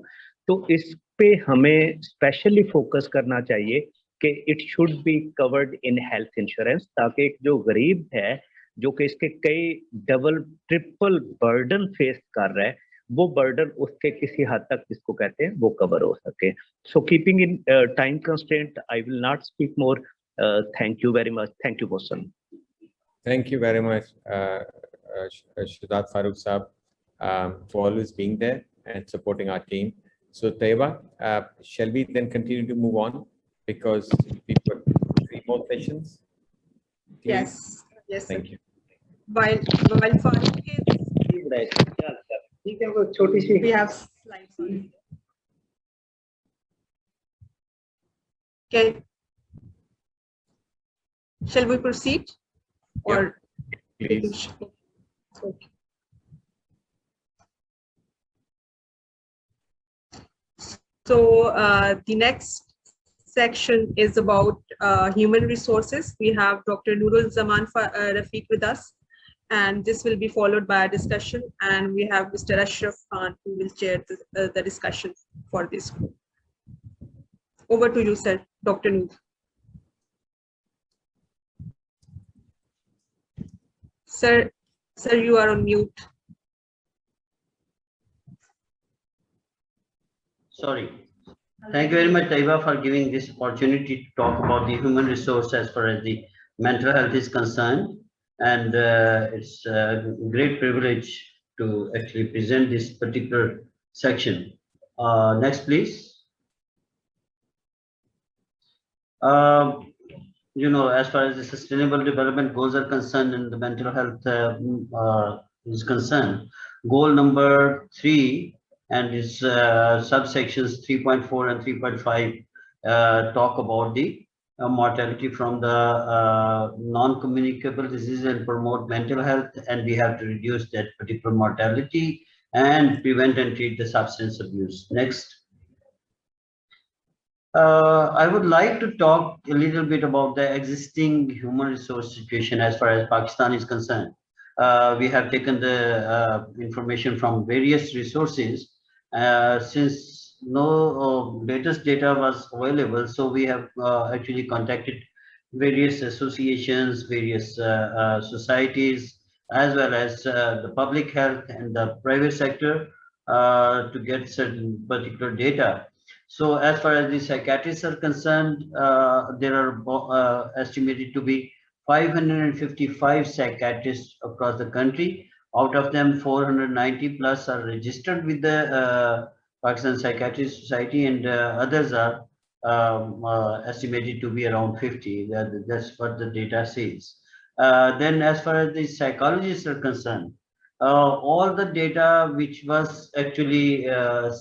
तो इस पे हमें स्पेशली फोकस करना चाहिए कि it should be covered in health insurance, ताकि एक जो गरीब है जो कि इसके कई डबल ट्रिपल बर्डन फेस कर रहा है, वो बर्डन उसके किसी हद तक जिसको कहते हैं वो कवर हो सके। So keeping in time constraint, I will not speak more. Thank you very much. Thank you person. Thank you very much, Shahzad Farooq Saab, for always being there and supporting our team. So Taiba, shall we then continue to move on, because we've got 3 more sessions? Please. Yes, yes. Thank you. While Farooq is, we have slides on it. Okay. Shall we proceed? Or please. Okay. So the next section is about human resources. We have Dr. Nurul Zaman Rafiq with us, and this will be followed by a discussion, and we have Mr. Ashraf Khan who will chair the discussion for this group. Over to you, sir, Dr. Nurul. Sir, you are on mute. Sorry. Thank you very much, Taiba, for giving this opportunity to talk about the human resource as far as the mental health is concerned. And it's a great privilege to actually present this particular section. Next, please. You know, as far as the sustainable development goals are concerned and the mental health is concerned, goal number 3 and its subsections 3.4 and 3.5 talk about the mortality from the non-communicable disease and promote mental health, and we have to reduce that particular mortality and prevent and treat the substance abuse. Next. I would like to talk a little bit about the existing human resource situation as far as Pakistan is concerned. We have taken the information from various resources. Since no latest data was available, so we have actually contacted various associations, various societies, as well as the public health and the private sector to get certain particular data. So as far as the psychiatrists are concerned, there are estimated to be 555 psychiatrists across the country. Out of them, 490 plus are registered with the Pakistan Psychiatry Society, and others are estimated to be around 50. That's what the data says. Then as far as the psychologists are concerned, all the data which was actually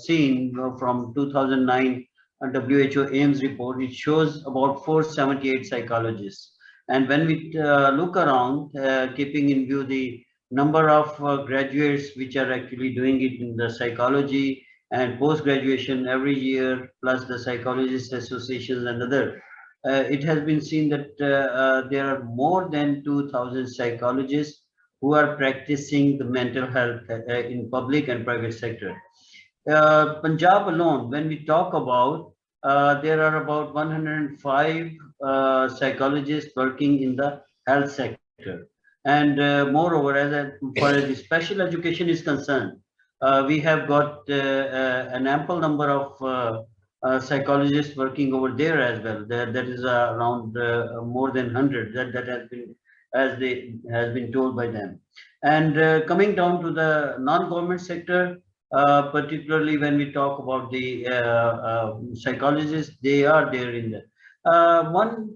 seen from 2009 WHO AIMS report, it shows about 478 psychologists. And when we look around, keeping in view the number of graduates which are actually doing it in the psychology and post-graduation every year, plus the psychologist associations and other, it has been seen that there are more than 2,000 psychologists who are practicing the mental health in public and private sector. Punjab alone, when we talk about, there are about 105 psychologists working in the health sector. sector. And moreover, as far as the special education is concerned, we have got an ample number of psychologists working over there as well. That is around more than 100 that has been told by them. And coming down to the non-government sector, particularly when we talk about the psychologists, they are there in there. One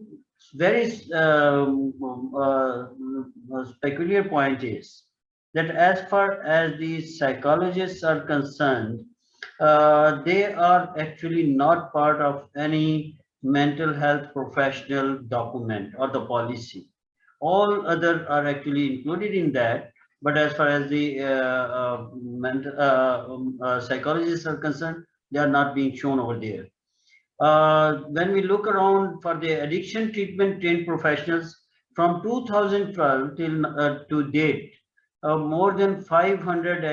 very peculiar point is that as far as the psychologists are concerned, they are actually not part of any mental health professional document or the policy. All other are actually included in that, but as far as the psychologists are concerned, they are not being shown over there. When we look around for the addiction treatment trained professionals from 2012 till to date, more than 500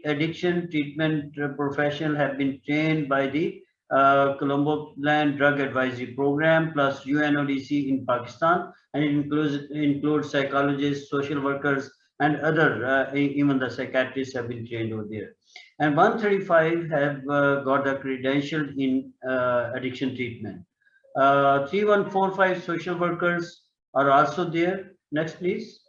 addiction treatment professionals have been trained by the Colombo Plan Drug Advisory Program plus UNODC in Pakistan, and it includes psychologists, social workers, and other, even the psychiatrists have been trained over there. And 135 have got the credential in addiction treatment. 3145 social workers are also there. Next, please.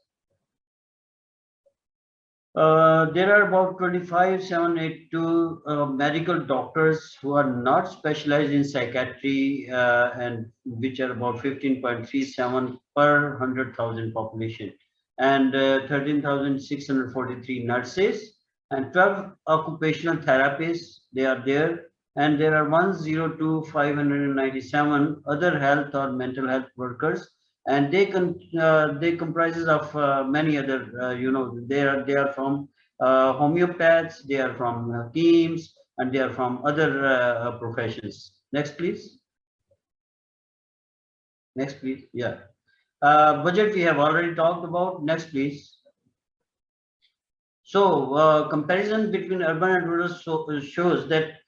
There are about 25,782 medical doctors who are not specialized in psychiatry, and which are about 15.37 per 100,000 population, and 13,643 nurses and 12 occupational therapists. They are there, and there are 102,597 other health or mental health workers. And they comprises of many other, they are from homeopaths, they are from teams, and they are from other professions. Next, please. Next, please. Yeah. Budget we have already talked about. Next, please. So comparison between urban and rural shows that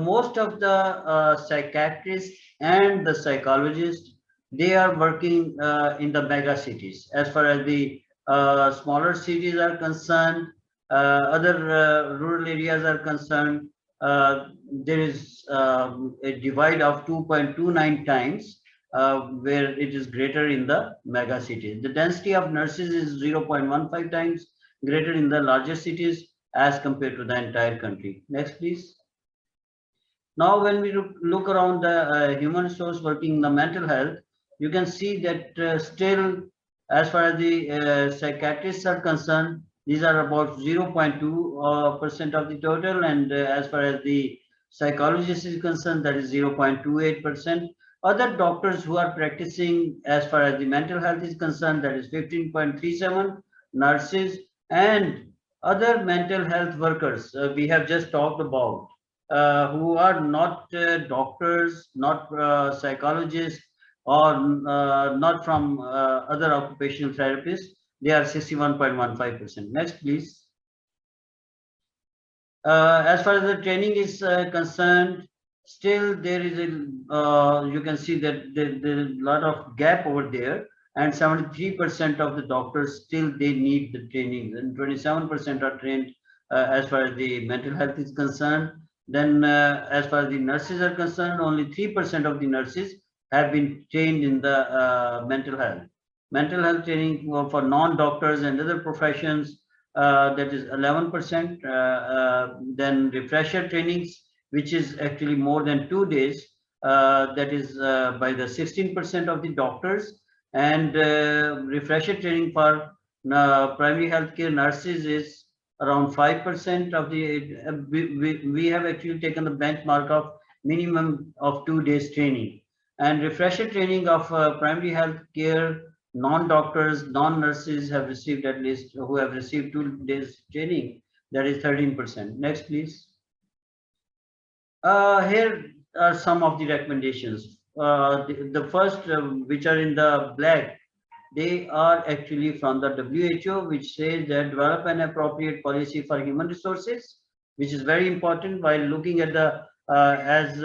most of the psychiatrists and the psychologists, they are working in the mega cities. As far as the smaller cities are concerned, other rural areas are concerned, there is a divide of 2.29 times where it is greater in the mega cities. The density of nurses is 0.15 times greater in the larger cities as compared to the entire country. Next, please. Now, when we look around the human resource working in the mental health, you can see that still, as far as the psychiatrists are concerned, these are about 0.2% of the total, and as far as the psychologist is concerned, that is 0.28%. Other doctors who are practicing as far as the mental health is concerned, that is 15.37, nurses and other mental health workers we have just talked about, who are not doctors, not psychologists, or not from other occupational therapists. They are 61.15%. Next, please. As far as the training is concerned, still there is a, you can see that there is a lot of gap over there, and 73% of the doctors still they need the training, and 27% are trained as far as the mental health is concerned. Then as far as the nurses are concerned, only 3% of the nurses have been trained in the mental health. Mental health training for non-doctors and other professions, that is 11%. Then refresher trainings, which is actually more than 2 days, that is by the 16% of the doctors. And refresher training for primary healthcare nurses is around 5% of the, we have actually taken the benchmark of minimum of 2 days training. And refresher training of primary health care, non-doctors, non-nurses have received at least, who have received 2 days training, that is 13%. Next, please. Here are some of the recommendations. The first, which are in the black, they are actually from the WHO, which says that develop an appropriate policy for human resources, which is very important while looking at the as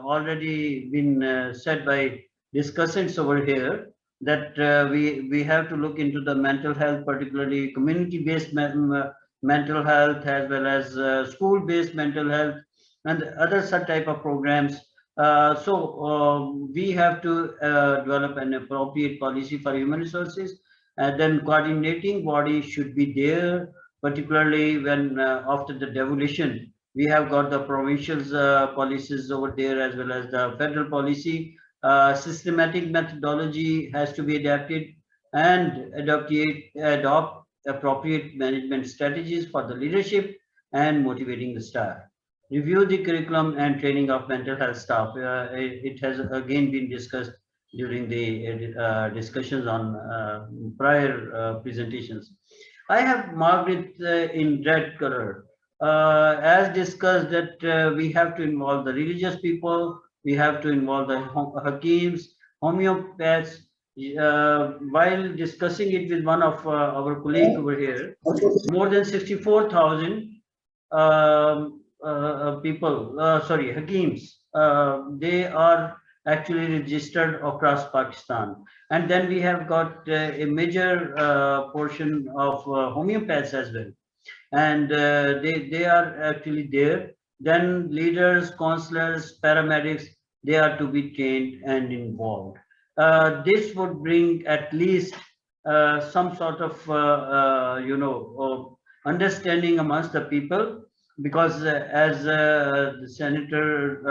already been said by discussants over here, that we have to look into the mental health, particularly community-based mental health, as well as school-based mental health, and other such type of programs. We have to develop an appropriate policy for human resources, and then coordinating body should be there, particularly when after the devolution, we have got the provincial policies over there as well as the federal policy. Systematic methodology has to be adapted and adopt appropriate management strategies for the leadership and motivating the staff. Review the curriculum and training of mental health staff. It has again been discussed during the discussions on prior presentations. I have marked it in red color. As discussed that we have to involve the religious people, we have to involve the Hakims, homeopaths. While discussing it with one of our colleagues over here, more than 64,000 people, Hakims, they are actually registered across Pakistan. And then we have got a major portion of homeopaths as well. And they are actually there. Then leaders, counselors, paramedics, they are to be trained and involved. This would bring at least some sort of, understanding amongst the people, because as the Senator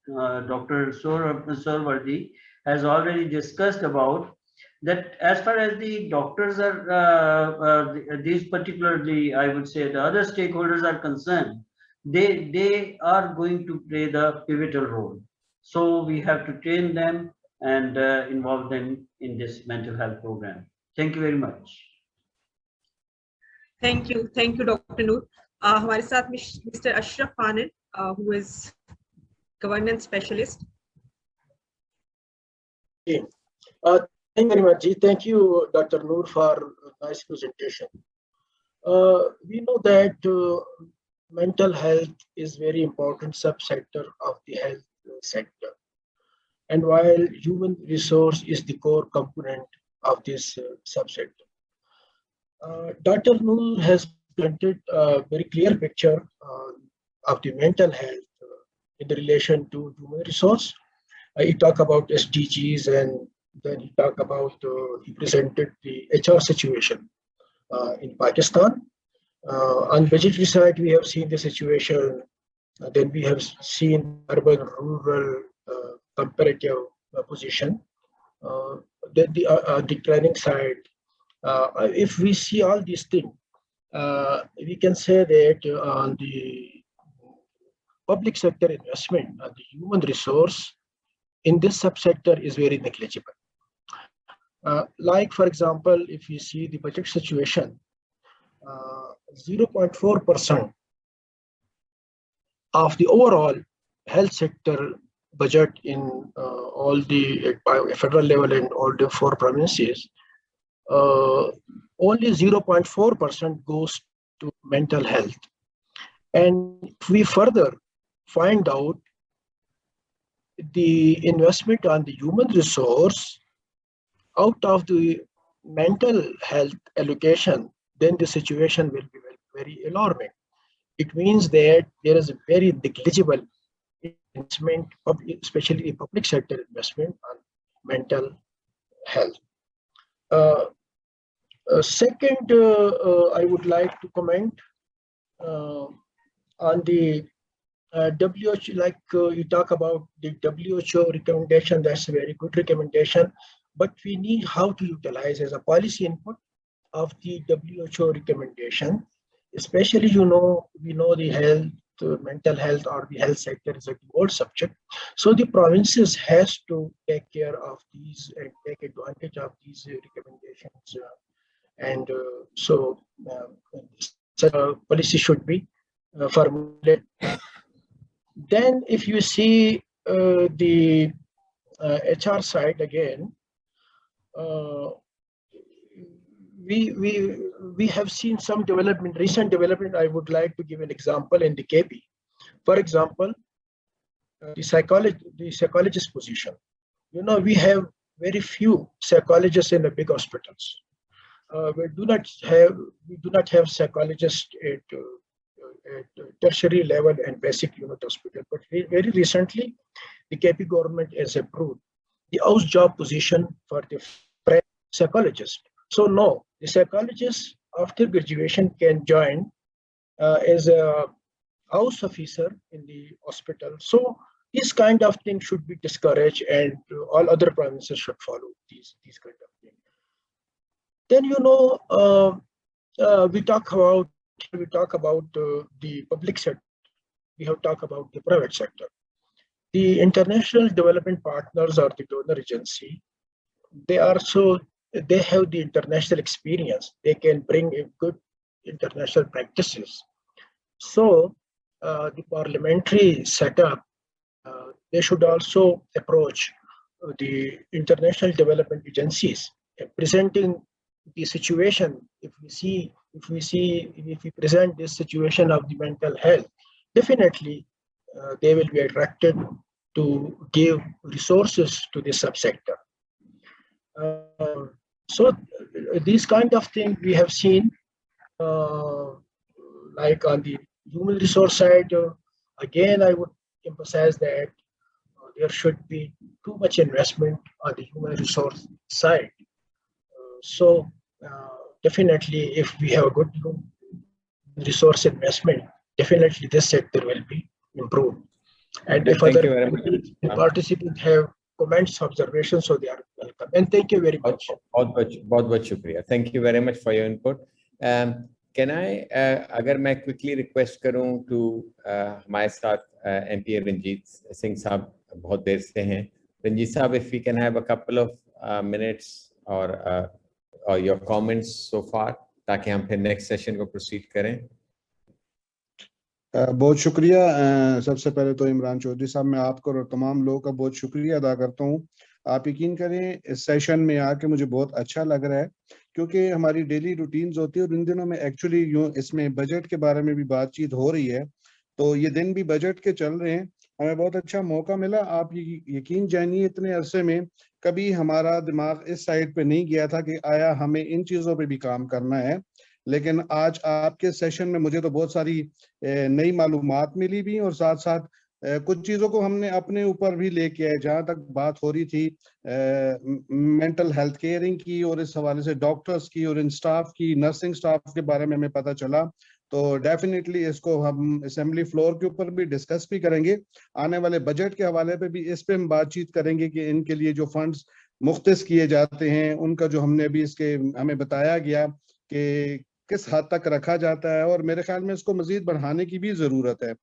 Dr. Suhrawardy has already discussed about, that as far as the doctors are, these particularly, I would say the other stakeholders are concerned, they are going to play the pivotal role. So we have to train them and involve them in this mental health program. Thank you very much. Thank you, Dr. Noor. हमारे साथ Mr. Ashraf Anand, who is governance specialist. Okay. Thank you very much. Thank you, Dr. Noor, for a nice presentation. We know that mental health is very important subsector of the health sector. And while human resource is the core component of this subsector, Dr. Noor has presented a very clear picture of the mental health in the relation to human resource. He talked about SDGs, and then he talked about, he presented the HR situation in Pakistan. On budgetary side, we have seen the situation. Then we have seen urban-rural comparative position. Then the declining side. If we see all these things, we can say that on the public sector investment, the human resource in this subsector is very negligible. Like, for example, if you see the budget situation, 0.4% of the overall health sector budget in all the federal level and all the 4 provinces, only 0.4% goes to mental health. And if we further find out the investment on the human resource out of the mental health allocation, then the situation will be very alarming. It means that there is a very negligible investment, especially public sector investment on mental health. Second, I would like to comment on the WHO, like you talk about the WHO recommendation. That's a very good recommendation, but we need how to utilize as a policy input of the WHO recommendation, especially, we know the health, mental health or the health sector is a gold subject. So the provinces has to take care of these and take advantage of these recommendations. And so such a policy should be formulated. Then if you see the HR side again, we have seen some development, recent development. I would like to give an example in the KP. For example, the psychologist position. We have very few psychologists in the big hospitals. We do not have psychologists at tertiary level and basic unit hospital. But very recently, the KP government has approved the house job position for the psychologist. So no, the psychologist after graduation can join as a house officer in the hospital. So this kind of thing should be discouraged, and all other provinces should follow these kind of things. Then we talk about the public sector. We have talked about the private sector. The international development partners or the donor agency, they have the international experience. They can bring in good international practices. So the parliamentary setup, they should also approach the international development agencies, presenting the situation. If we present this situation of the mental health, definitely they will be attracted to give resources to this subsector. So these kind of things we have seen, like on the human resource side. Again, I would emphasize that there should be too much investment on the human resource side. So definitely, if we have a good resource investment, definitely this sector will be improved. And if other participants have comments, observations, so they are welcome. And thank you very much. बहुत शुक्रिया. Thank you very much for your input. Can I, अगर मैं quickly request करूँ to हमारे साथ MP Ranjit Singh साहब बहुत देर से हैं. रंजीत साहब, if we can have a couple of minutes or your comments so far, ताकि हम फिर next session को proceed करें. बहुत शुक्रिया. सबसे पहले तो इमरान चौधरी साहब, मैं आपको और तमाम लोगों का बहुत शुक्रिया अदा करता हूँ. आप यकीन करें, इस सेशन में आके मुझे बहुत अच्छा लग रहा है, क्योंकि हमारी डेली रूटीन्स होती है और इन दिनों में एक्चुअली इसमें बजट के बारे में भी बातचीत हो रही है. तो ये दिन भी बजट के चल रहे हैं. हमें बहुत अच्छा मौका मिला. आप यकीन जानिए, इतने अरसे में कभी हमारा दिमाग इस साइड पे नहीं गया था कि आया हमें इन चीज़ों पे भी काम करना है. लेकिन आज आपके सेशन में मुझे तो बहुत सारी नई मालूमात मिली भी, और साथ साथ कुछ चीज़ों को हमने अपने ऊपर भी लेके आए. जहाँ तक बात हो रही थी मेंटल हेल्थ केयरिंग की, और इस हवाले से डॉक्टर्स की और इन स्टाफ की, नर्सिंग स्टाफ के बारे में हमें पता चला. तो डेफिनेटली इसको हम असेंबली फ्लोर के ऊपर भी डिस्कस भी करेंगे. आने वाले बजट के हवाले पे भी इस पे हम बातचीत करेंगे कि इनके लिए जो फंड्स मुख्तस किए जाते हैं, उनका जो हमने अभी इसके हमें बताया गया कि किस हद तक रखा जाता है, और मेरे ख्याल में इसको मजीद बढ़ाने की भी ज़रूरत है.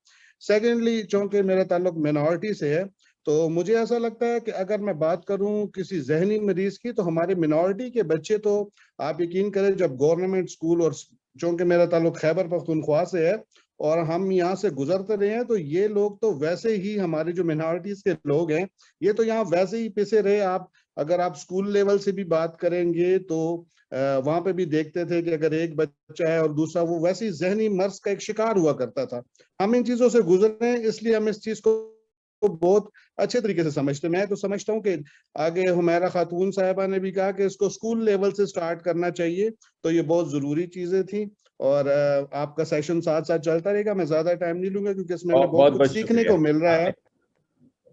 सेकेंडली, चूँकि मेरा ताल्लुक मिनॉरिटी से है, तो मुझे ऐसा लगता है कि अगर मैं बात करूं किसी जहनी मरीज की, तो हमारे मिनॉरिटी के बच्चे, तो आप यकीन करें, जब गवर्नमेंट स्कूल, और चूँकि मेरा ताल्लुक खैबर पख्तूनख्वा से है और हम यहाँ से गुजरते रहे हैं, तो ये लोग तो वैसे ही, हमारे जो मिनॉरिटीज के लोग हैं, ये तो यहाँ वैसे ही पिसे रहे. आप अगर आप स्कूल लेवल से भी बात करेंगे तो वहां पे भी देखते थे कि अगर एक बच्चा है और दूसरा, वो वैसे ही जहनी मर्ज का एक शिकार हुआ करता था. हम इन चीजों से गुजरे हैं, इसलिए हम इस चीज को बहुत अच्छे तरीके से समझते हैं. मैं तो समझता हूँ कि आगे हुमैरा खातून साहिबा ने भी कहा कि इसको स्कूल लेवल से स्टार्ट करना चाहिए, तो ये बहुत जरूरी चीजें थी. और आपका सेशन साथ साथ चलता रहेगा. मैं ज्यादा टाइम नहीं लूंगा क्योंकि इसमें बहुत कुछ सीखने को मिल रहा है.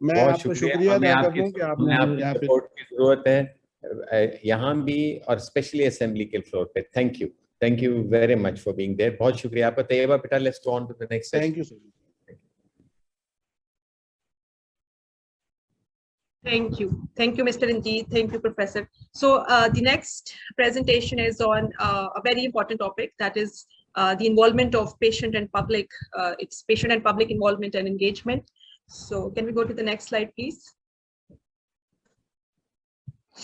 मैं आपको शुक्रिया अदा कर दूं कि आपने यहाँ पे सपोर्ट की जरूरत है यहाँ भी, और स्पेशली असेंबली के फ्लोर पे. Thank you very much for being there. बहुत शुक्रिया आपका. तैयबा बेटा, let's go on to the next session. Thank you sir. Thank you, Mr. Ranjeet. Thank you, Professor. So the next presentation is on a very important topic, that is the involvement of patient and public. It's patient and public involvement and engagement. So can we go to the next slide, please?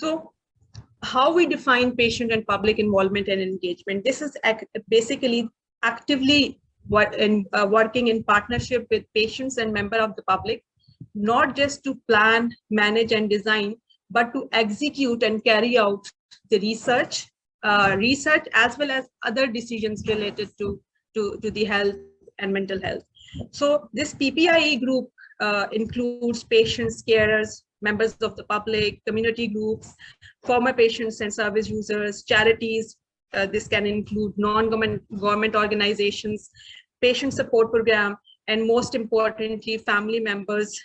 So how we define patient and public involvement and engagement? This is basically actively working in partnership with patients and members of the public, not just to plan, manage, and design, but to execute and carry out the research as well as other decisions related to the health and mental health. So this PPIE group includes patients, carers, members of the public, community groups, former patients and service users, charities. This can include non-government organizations, patient support program, and most importantly, family members,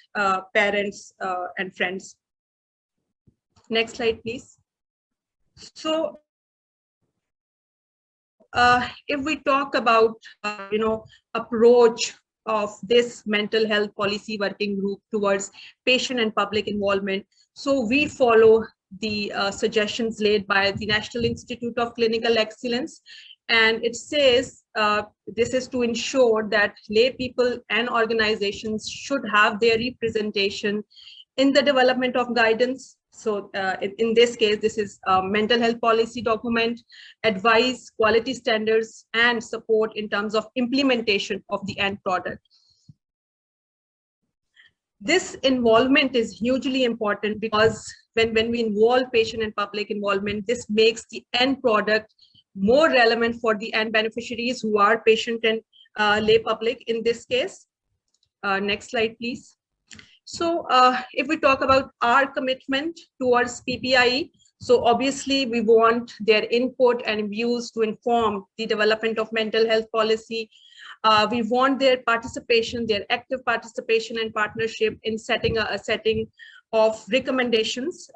parents, and friends. Next slide, please. So, if we talk about, approach of this mental health policy working group towards patient and public involvement, so we follow the suggestions laid by the National Institute of Clinical Excellence, and it says this is to ensure that lay people and organizations should have their representation in the development of guidance. So in this case, this is a mental health policy document, advice, quality standards, and support in terms of implementation of the end product. This involvement is hugely important because when we involve patient and public involvement, this makes the end product more relevant for the end beneficiaries who are patient and lay public in this case. Next slide, please. So if we talk about our commitment towards PPIE, so obviously we want their input and views to inform the development of mental health policy. We want their participation, their active participation and partnership in setting a setting of recommendations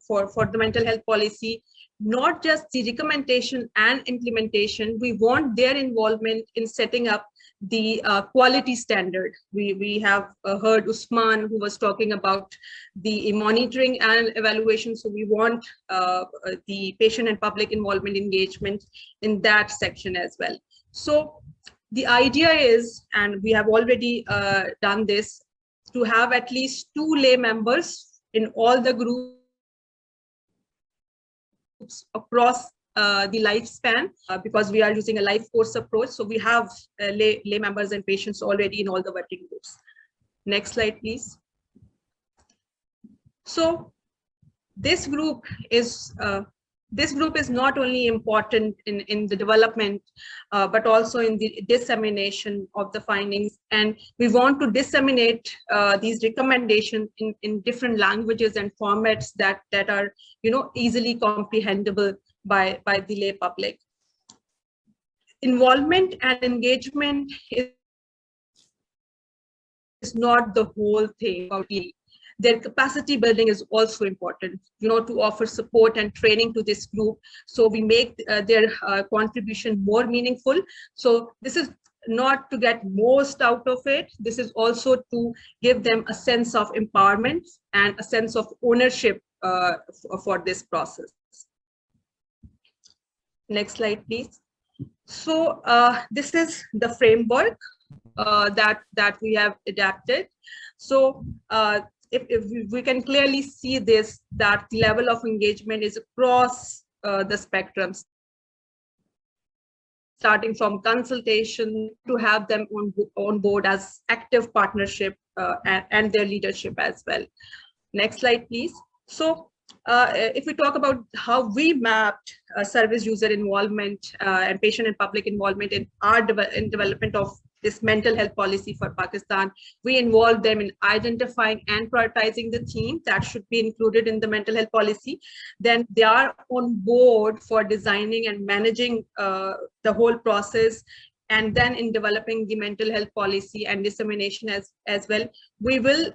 for the mental health policy. Not just the recommendation and implementation, we want their involvement in setting up the quality standard. We have heard Usman, who was talking about the monitoring and evaluation. So we want the patient and public involvement engagement in that section as well. So the idea is, and we have already done this, to have at least 2 lay members in all the groups across the lifespan, because we are using a life course approach. So we have lay members and patients already in all the working groups. Next slide, please. So this group is not only important in the development, but also in the dissemination of the findings. And we want to disseminate these recommendations in different languages and formats that are, easily comprehensible by the lay public. Involvement and engagement is not the whole thing. Their capacity building is also important, to offer support and training to this group. So we make their contribution more meaningful. So this is not to get most out of it. This is also to give them a sense of empowerment and a sense of ownership for this process. Next slide, please. So this is the framework that we have adapted. So if we can clearly see this, that the level of engagement is across the spectrum, starting from consultation to have them on board as active partnership and their leadership as well. Next slide, please. So if we talk about how we mapped service user involvement and patient and public involvement in our development of this mental health policy for Pakistan, we involved them in identifying and prioritizing the themes that should be included in the mental health policy. Then they are on board for designing and managing the whole process. And then in developing the mental health policy and dissemination as well, we will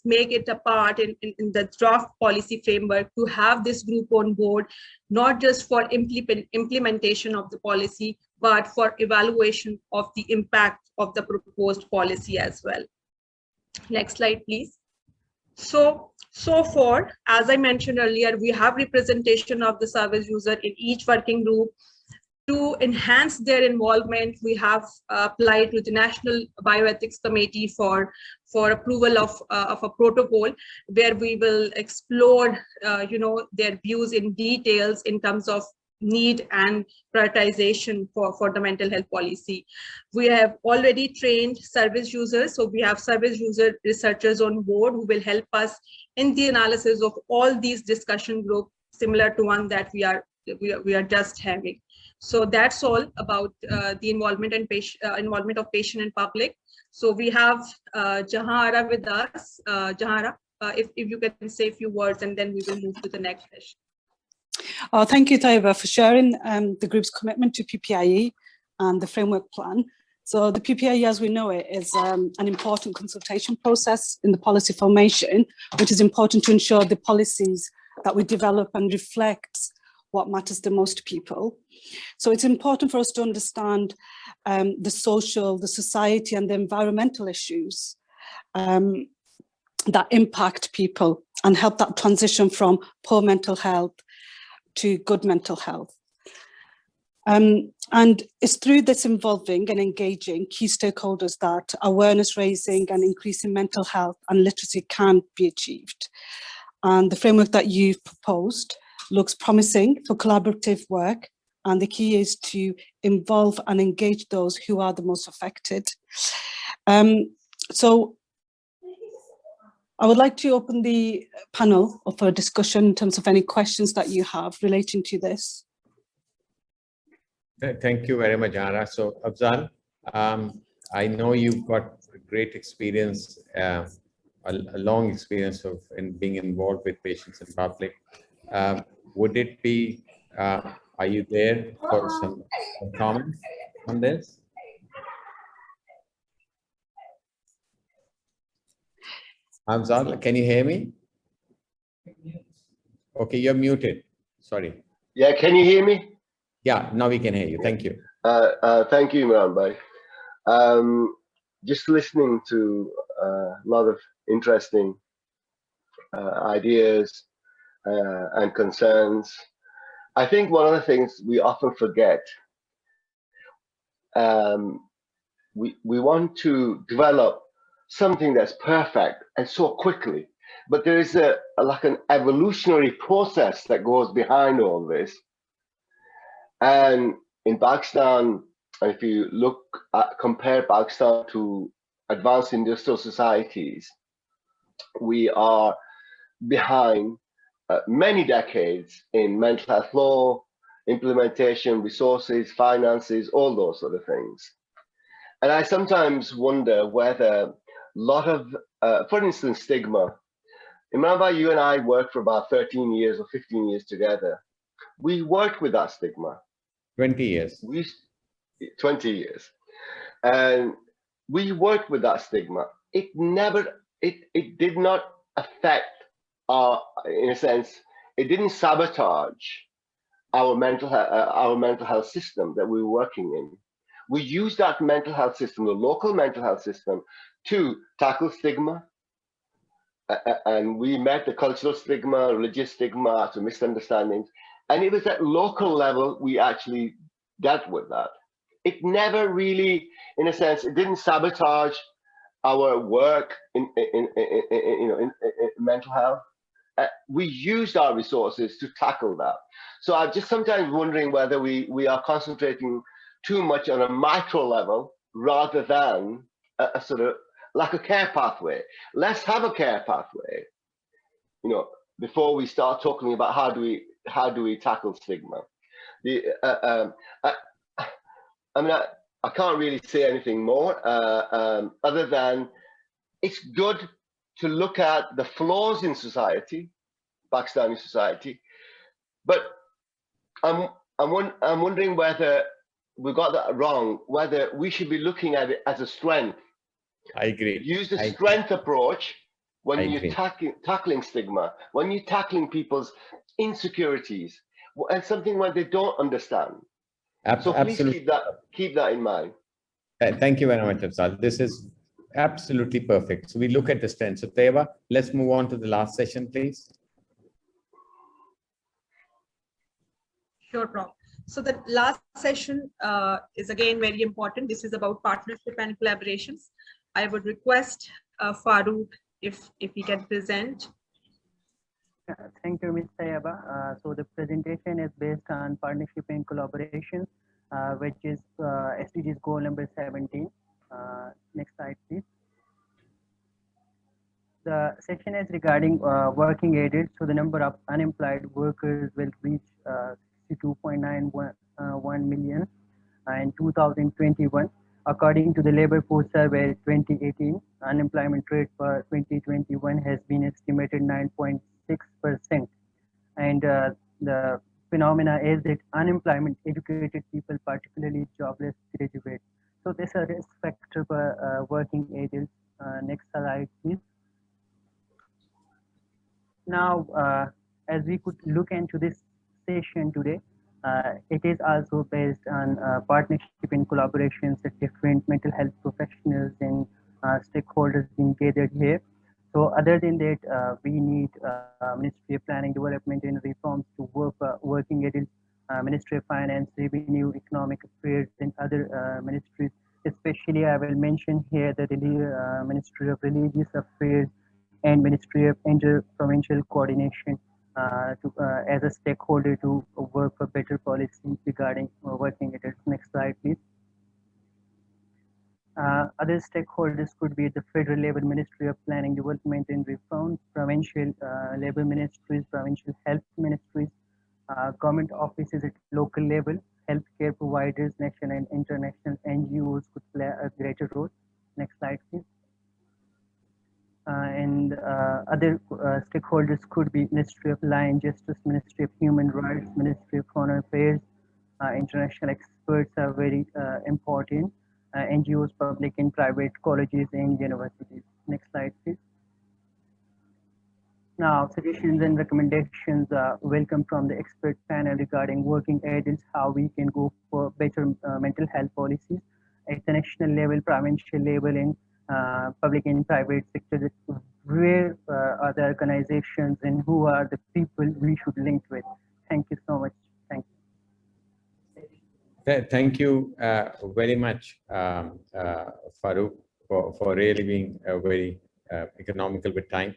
make it a part in the draft policy framework to have this group on board, not just for implementation of the policy, but for evaluation of the impact of the proposed policy as well. Next slide, please. So far, as I mentioned earlier, we have representation of the service user in each working group. To enhance their involvement, we have applied to the National Bioethics Committee for approval of a protocol where we will explore, their views in details in terms of need and prioritization for the mental health policy. We have already trained service users, so we have service user researchers on board who will help us in the analysis of all these discussion groups, similar to one that we are just having. So that's all about the involvement and involvement of patient and public. So we have Jahara with us. Jahara, if you can say a few words, and then we will move to the next session. Thank you, Taiba, for sharing the group's commitment to PPIE and the framework plan. So the PPIE, as we know it, is an important consultation process in the policy formation, which is important to ensure the policies that we develop and reflects what matters the most to people. So it's important for us to understand the social, the society, and the environmental issues that impact people and help that transition from poor mental health to good mental health. And it's through this involving and engaging key stakeholders that awareness raising and increasing mental health and literacy can be achieved. And the framework that you've proposed looks promising for collaborative work, and the key is to involve and engage those who are the most affected. So I would like to open the panel up for a discussion in terms of any questions that you have relating to this. Thank you very much, Jara. So, Afzal, I know you've got great experience, a long experience in being involved with patients in public. Would it be, are you there for some comments on this? Afzal, can you hear me? Okay, you're muted. Sorry. Yeah, can you hear me? Yeah, now we can hear you. Thank you. Thank you, Imran Bhai. Just listening to a lot of interesting ideas and concerns. I think one of the things we often forget, we want to develop something that's perfect and so quickly, but there is like an evolutionary process that goes behind all this. And in Pakistan, if you look at, compare Pakistan to advanced industrial societies, we are behind many decades in mental health law, implementation, resources, finances, all those sort of things. And I sometimes wonder whether a lot of, for instance, stigma. Imran Bhai, you and I worked for about 13 years or 15 years together. We worked with that stigma. 20 years. 20 years. And we worked with that stigma. It never, it did not affect our, in a sense, it didn't sabotage our mental health system that we were working in. We used that mental health system, the local mental health system, to tackle stigma. And we met the cultural stigma, religious stigma, to misunderstandings. And it was at local level we actually dealt with that. It never really, in a sense, it didn't sabotage our work in mental health. We used our resources to tackle that. So I'm just sometimes wondering whether we are concentrating too much on a micro level rather than a sort of like a care pathway. Let's have a care pathway, you know, before we start talking about how do we tackle stigma. I mean, I can't really say anything more other than it's good to look at the flaws in society, Pakistani society, but I'm wondering whether we got that wrong, whether we should be looking at it as a strength. I agree. Use the strength approach when you're tackling stigma, when you're tackling people's insecurities, and something where they don't understand. So please keep that in mind. Thank you very much, Afzal. This is absolutely perfect. So we look at the strength. So Taiba, let's move on to the last session, please. Sure, Prof. So the last session is again very important. This is about partnership and collaborations. I would request Farooq if he can present. Thank you, Ms. Taiba. So the presentation is based on partnership and collaboration, which is SDGs goal number 17. Next slide, please. The section is regarding working aided. So the number of unemployed workers will reach 62.91 million in 2021. According to the Labor Force Survey 2018, unemployment rate for 2021 has been estimated 9.6%. And the phenomena is that unemployment educated people, particularly jobless graduates. So this is a risk factor for working adults. Next slide, please. Now, as we could look into this session today, it is also based on partnership and collaborations with different mental health professionals and stakeholders being gathered here. So other than that, we need Ministry of Planning, Development and Reforms to work working adults, Ministry of Finance, Revenue, Economic Affairs and other ministries. Especially I will mention here the Ministry of Religious Affairs and Ministry of Inter-Provincial Coordination as a stakeholder to work for better policies regarding working adults. Next slide, please. Other stakeholders could be at the federal level, Ministry of Planning, Development and Reform, provincial labor ministries, provincial health ministries, government offices at local level, healthcare providers, national and international NGOs could play a greater role. Next slide, please. And other stakeholders could be Ministry of Law and Justice, Ministry of Human Rights, Ministry of Foreign Affairs. International experts are very important. NGOs, public and private colleges and universities. Next slide, please. Now, suggestions and recommendations are welcome from the expert panel regarding working adults, how we can go for better mental health policies at the national level, provincial level, and public and private sector. Where are the organizations and who are the people we should link with? Thank you so much. Thank you. Thank you very much, Farooq, for really being very economical with time.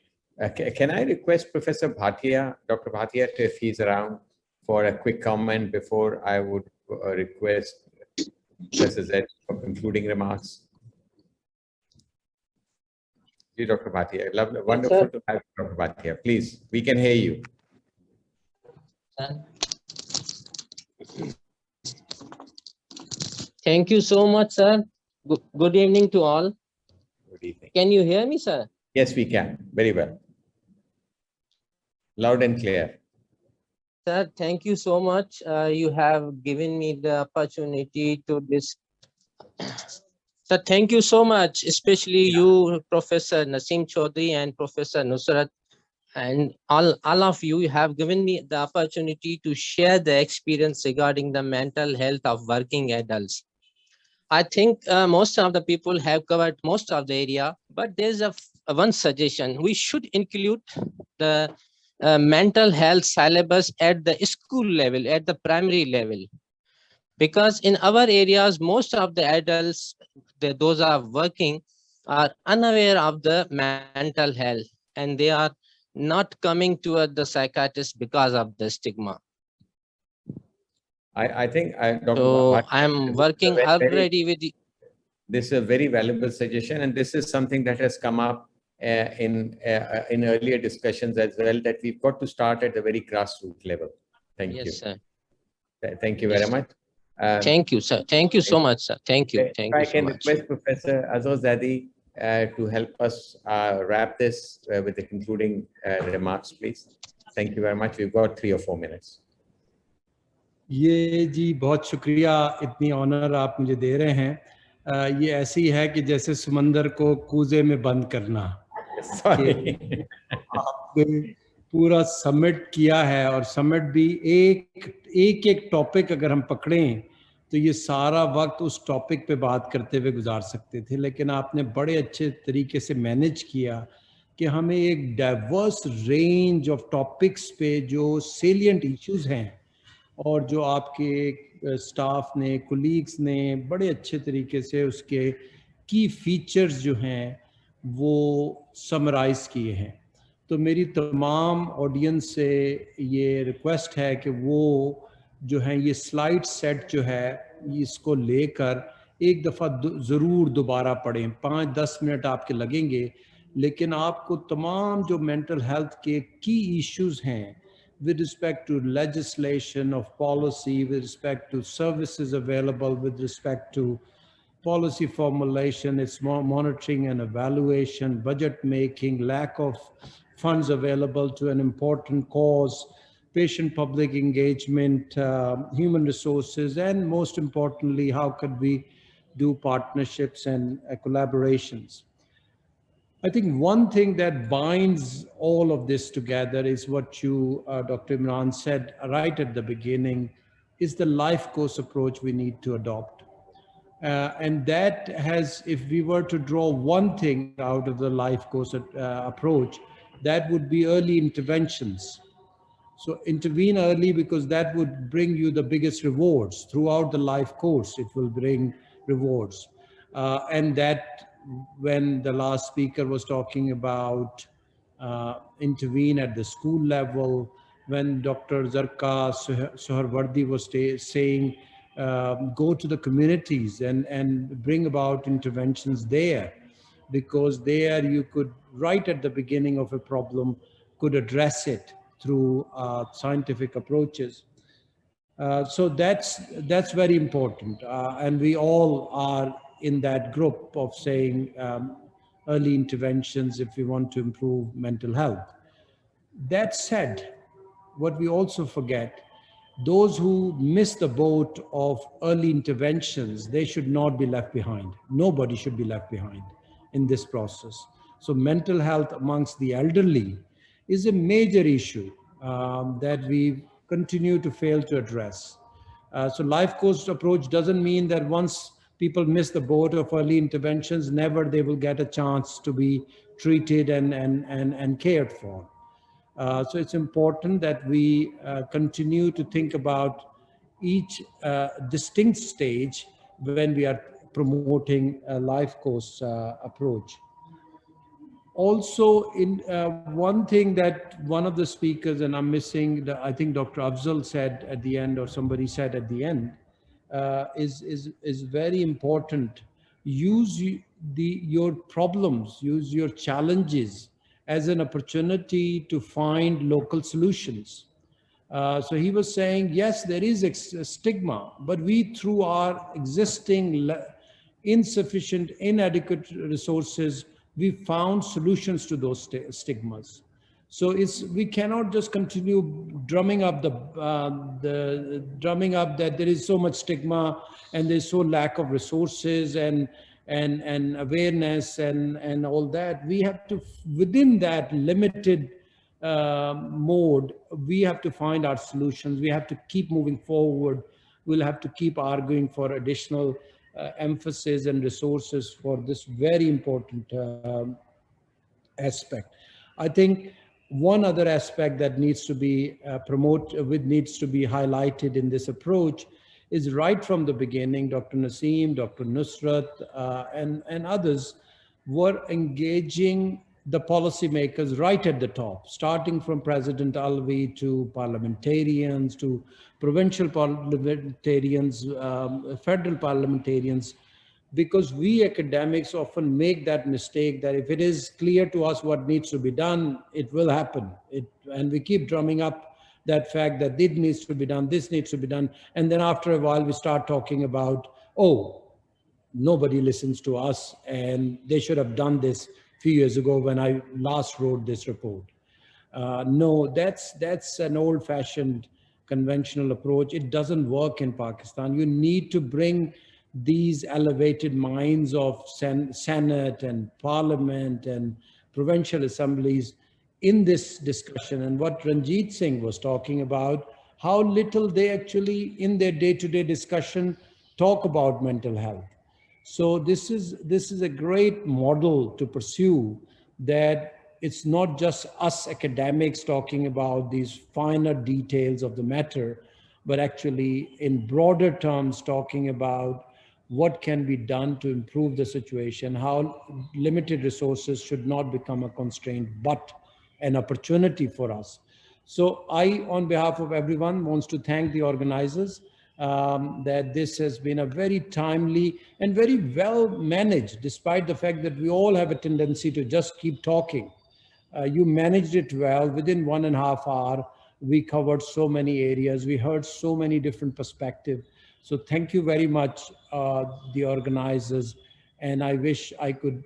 Can I request Professor Bhatia, Dr. Bhatia, if he's around for a quick comment before I would request Professor Z for concluding remarks? You, Dr. Bhatia. Lovely, wonderful to have Dr. Bhatia. Please, we can hear you. Thank you so much, sir. Good evening to all. Good evening. Can you hear me, sir? Yes, we can. Very well. Loud and clear. Sir, thank you so much. You have given me the opportunity to this. Sir, thank you so much, especially you, Professor Naseem Chaudhary and Professor Nusrat, and all of you have given me the opportunity to share the experience regarding the mental health of working adults. I think most of the people have covered most of the area, but there's one suggestion. We should include the mental health syllabus at the school level, at the primary level. Because in our areas, most of the adults, those are working, are unaware of the mental health, and they are not coming to the psychiatrist because of the stigma. I think Dr. So I'm working already with the. This is a very valuable suggestion, and this is something that has come up in earlier discussions as well, that we've got to start at the very grassroots level. Thank you. Yes, sir. Thank you very much. Thank you, sir. Thank you so much, sir. Thank you. Thank you so much. I can request Professor Azozadi to help us wrap this with the concluding remarks, please. Thank you very much. We've got 3 or 4 minutes. ये जी बहुत शुक्रिया, इतनी honour आप मुझे दे रहे हैं। ये ऐसी है कि जैसे समंदर को कूजे में बंद करना। आपने पूरा समिट किया है, और समिट भी एक टॉपिक अगर हम पकड़ें तो ये सारा वक्त उस टॉपिक पे बात करते हुए गुजार सकते थे, लेकिन आपने बड़े अच्छे तरीके से मैनेज किया कि हमें एक डाइवर्स रेंज ऑफ टॉपिक्स पे जो सेलिएंट इश्यूज हैं और जो आपके स्टाफ ने, कोलीग्स ने बड़े अच्छे तरीके से उसके की फीचर्स जो हैं वो समराइज किए हैं। तो मेरी तमाम ऑडियंस से ये रिक्वेस्ट है कि वो जो है ये स्लाइड सेट जो है इसको लेकर एक दफ़ा ज़रूर दोबारा पढ़ें। 5-10 मिनट आपके लगेंगे, लेकिन आपको तमाम जो मेंटल हेल्थ के की इश्यूज हैं with respect to legislation of policy, with respect to services available, with respect to policy formulation, its monitoring and evaluation, budget making, lack of funds available to an important cause, patient-public engagement, human resources, and most importantly, how could we do partnerships and collaborations. I think one thing that binds all of this together is what you, Dr. Imran, said right at the beginning, is the life course approach we need to adopt. And that has, if we were to draw one thing out of the life course approach, that would be early interventions. So intervene early, because that would bring you the biggest rewards throughout the life course. It will bring rewards. And that, when the last speaker was talking about intervene at the school level, when Dr. Zarqa Suharwardi was saying, go to the communities and bring about interventions there, because there you could, right at the beginning of a problem, could address it through scientific approaches. So that's very important. And we all are in that group of saying early interventions if we want to improve mental health. That said, what we also forget, those who miss the boat of early interventions, they should not be left behind. Nobody should be left behind in this process. So mental health amongst the elderly is a major issue that we continue to fail to address. So life course approach doesn't mean that once people miss the boat of early interventions, never they will get a chance to be treated and cared for. So it's important that we continue to think about each distinct stage when we are promoting a life course approach. Also, in one thing that one of the speakers, and I'm missing, I think Dr. Afzal said at the end, or somebody said at the end, is very important. Use your problems, use your challenges as an opportunity to find local solutions. So he was saying, yes, there is a stigma, but we, through our existing insufficient, inadequate resources, we found solutions to those stigmas. So we cannot just continue drumming up drumming up that there is so much stigma and there's so lack of resources and awareness and all that. We have to, within that limited mode, we have to find our solutions. We have to keep moving forward. We'll have to keep arguing for additional emphasis and resources for this very important aspect. I think one other aspect that needs to be needs to be highlighted in this approach is right from the beginning, Dr. Naseem, Dr. Nusrat, and others were engaging the policymakers right at the top, starting from President Alvi to parliamentarians, to provincial parliamentarians, federal parliamentarians, because we academics often make that mistake that if it is clear to us what needs to be done, it will happen. And we keep drumming up that fact that this needs to be done, this needs to be done. And then after a while, we start talking about, oh, nobody listens to us and they should have done this a few years ago when I last wrote this report. No, that's an old-fashioned conventional approach. It doesn't work in Pakistan. You need to bring these elevated minds of Senate and Parliament and provincial assemblies in this discussion. And what Ranjit Singh was talking about, how little they actually in their day-to-day discussion talk about mental health. So this is a great model to pursue, that it's not just us academics talking about these finer details of the matter, but actually in broader terms talking about what can be done to improve the situation, how limited resources should not become a constraint, but an opportunity for us. So I, on behalf of everyone, wants to thank the organizers that this has been a very timely and very well managed, despite the fact that we all have a tendency to just keep talking. You managed it well. Within 1.5 hours, we covered so many areas. We heard so many different perspectives. So thank you very much, the organizers. And I wish I could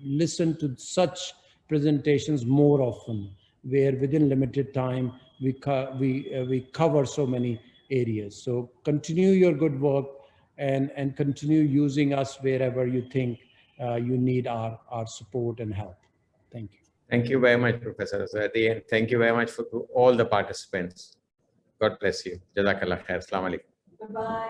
listen to such presentations more often, where within limited time, we cover so many areas. So continue your good work and continue using us wherever you think you need our support and help. Thank you. Thank you very much, Professor Azadi, and thank you very much for all the participants. God bless you. Jazakallah khair. Assalamu alaikum. Bye-bye.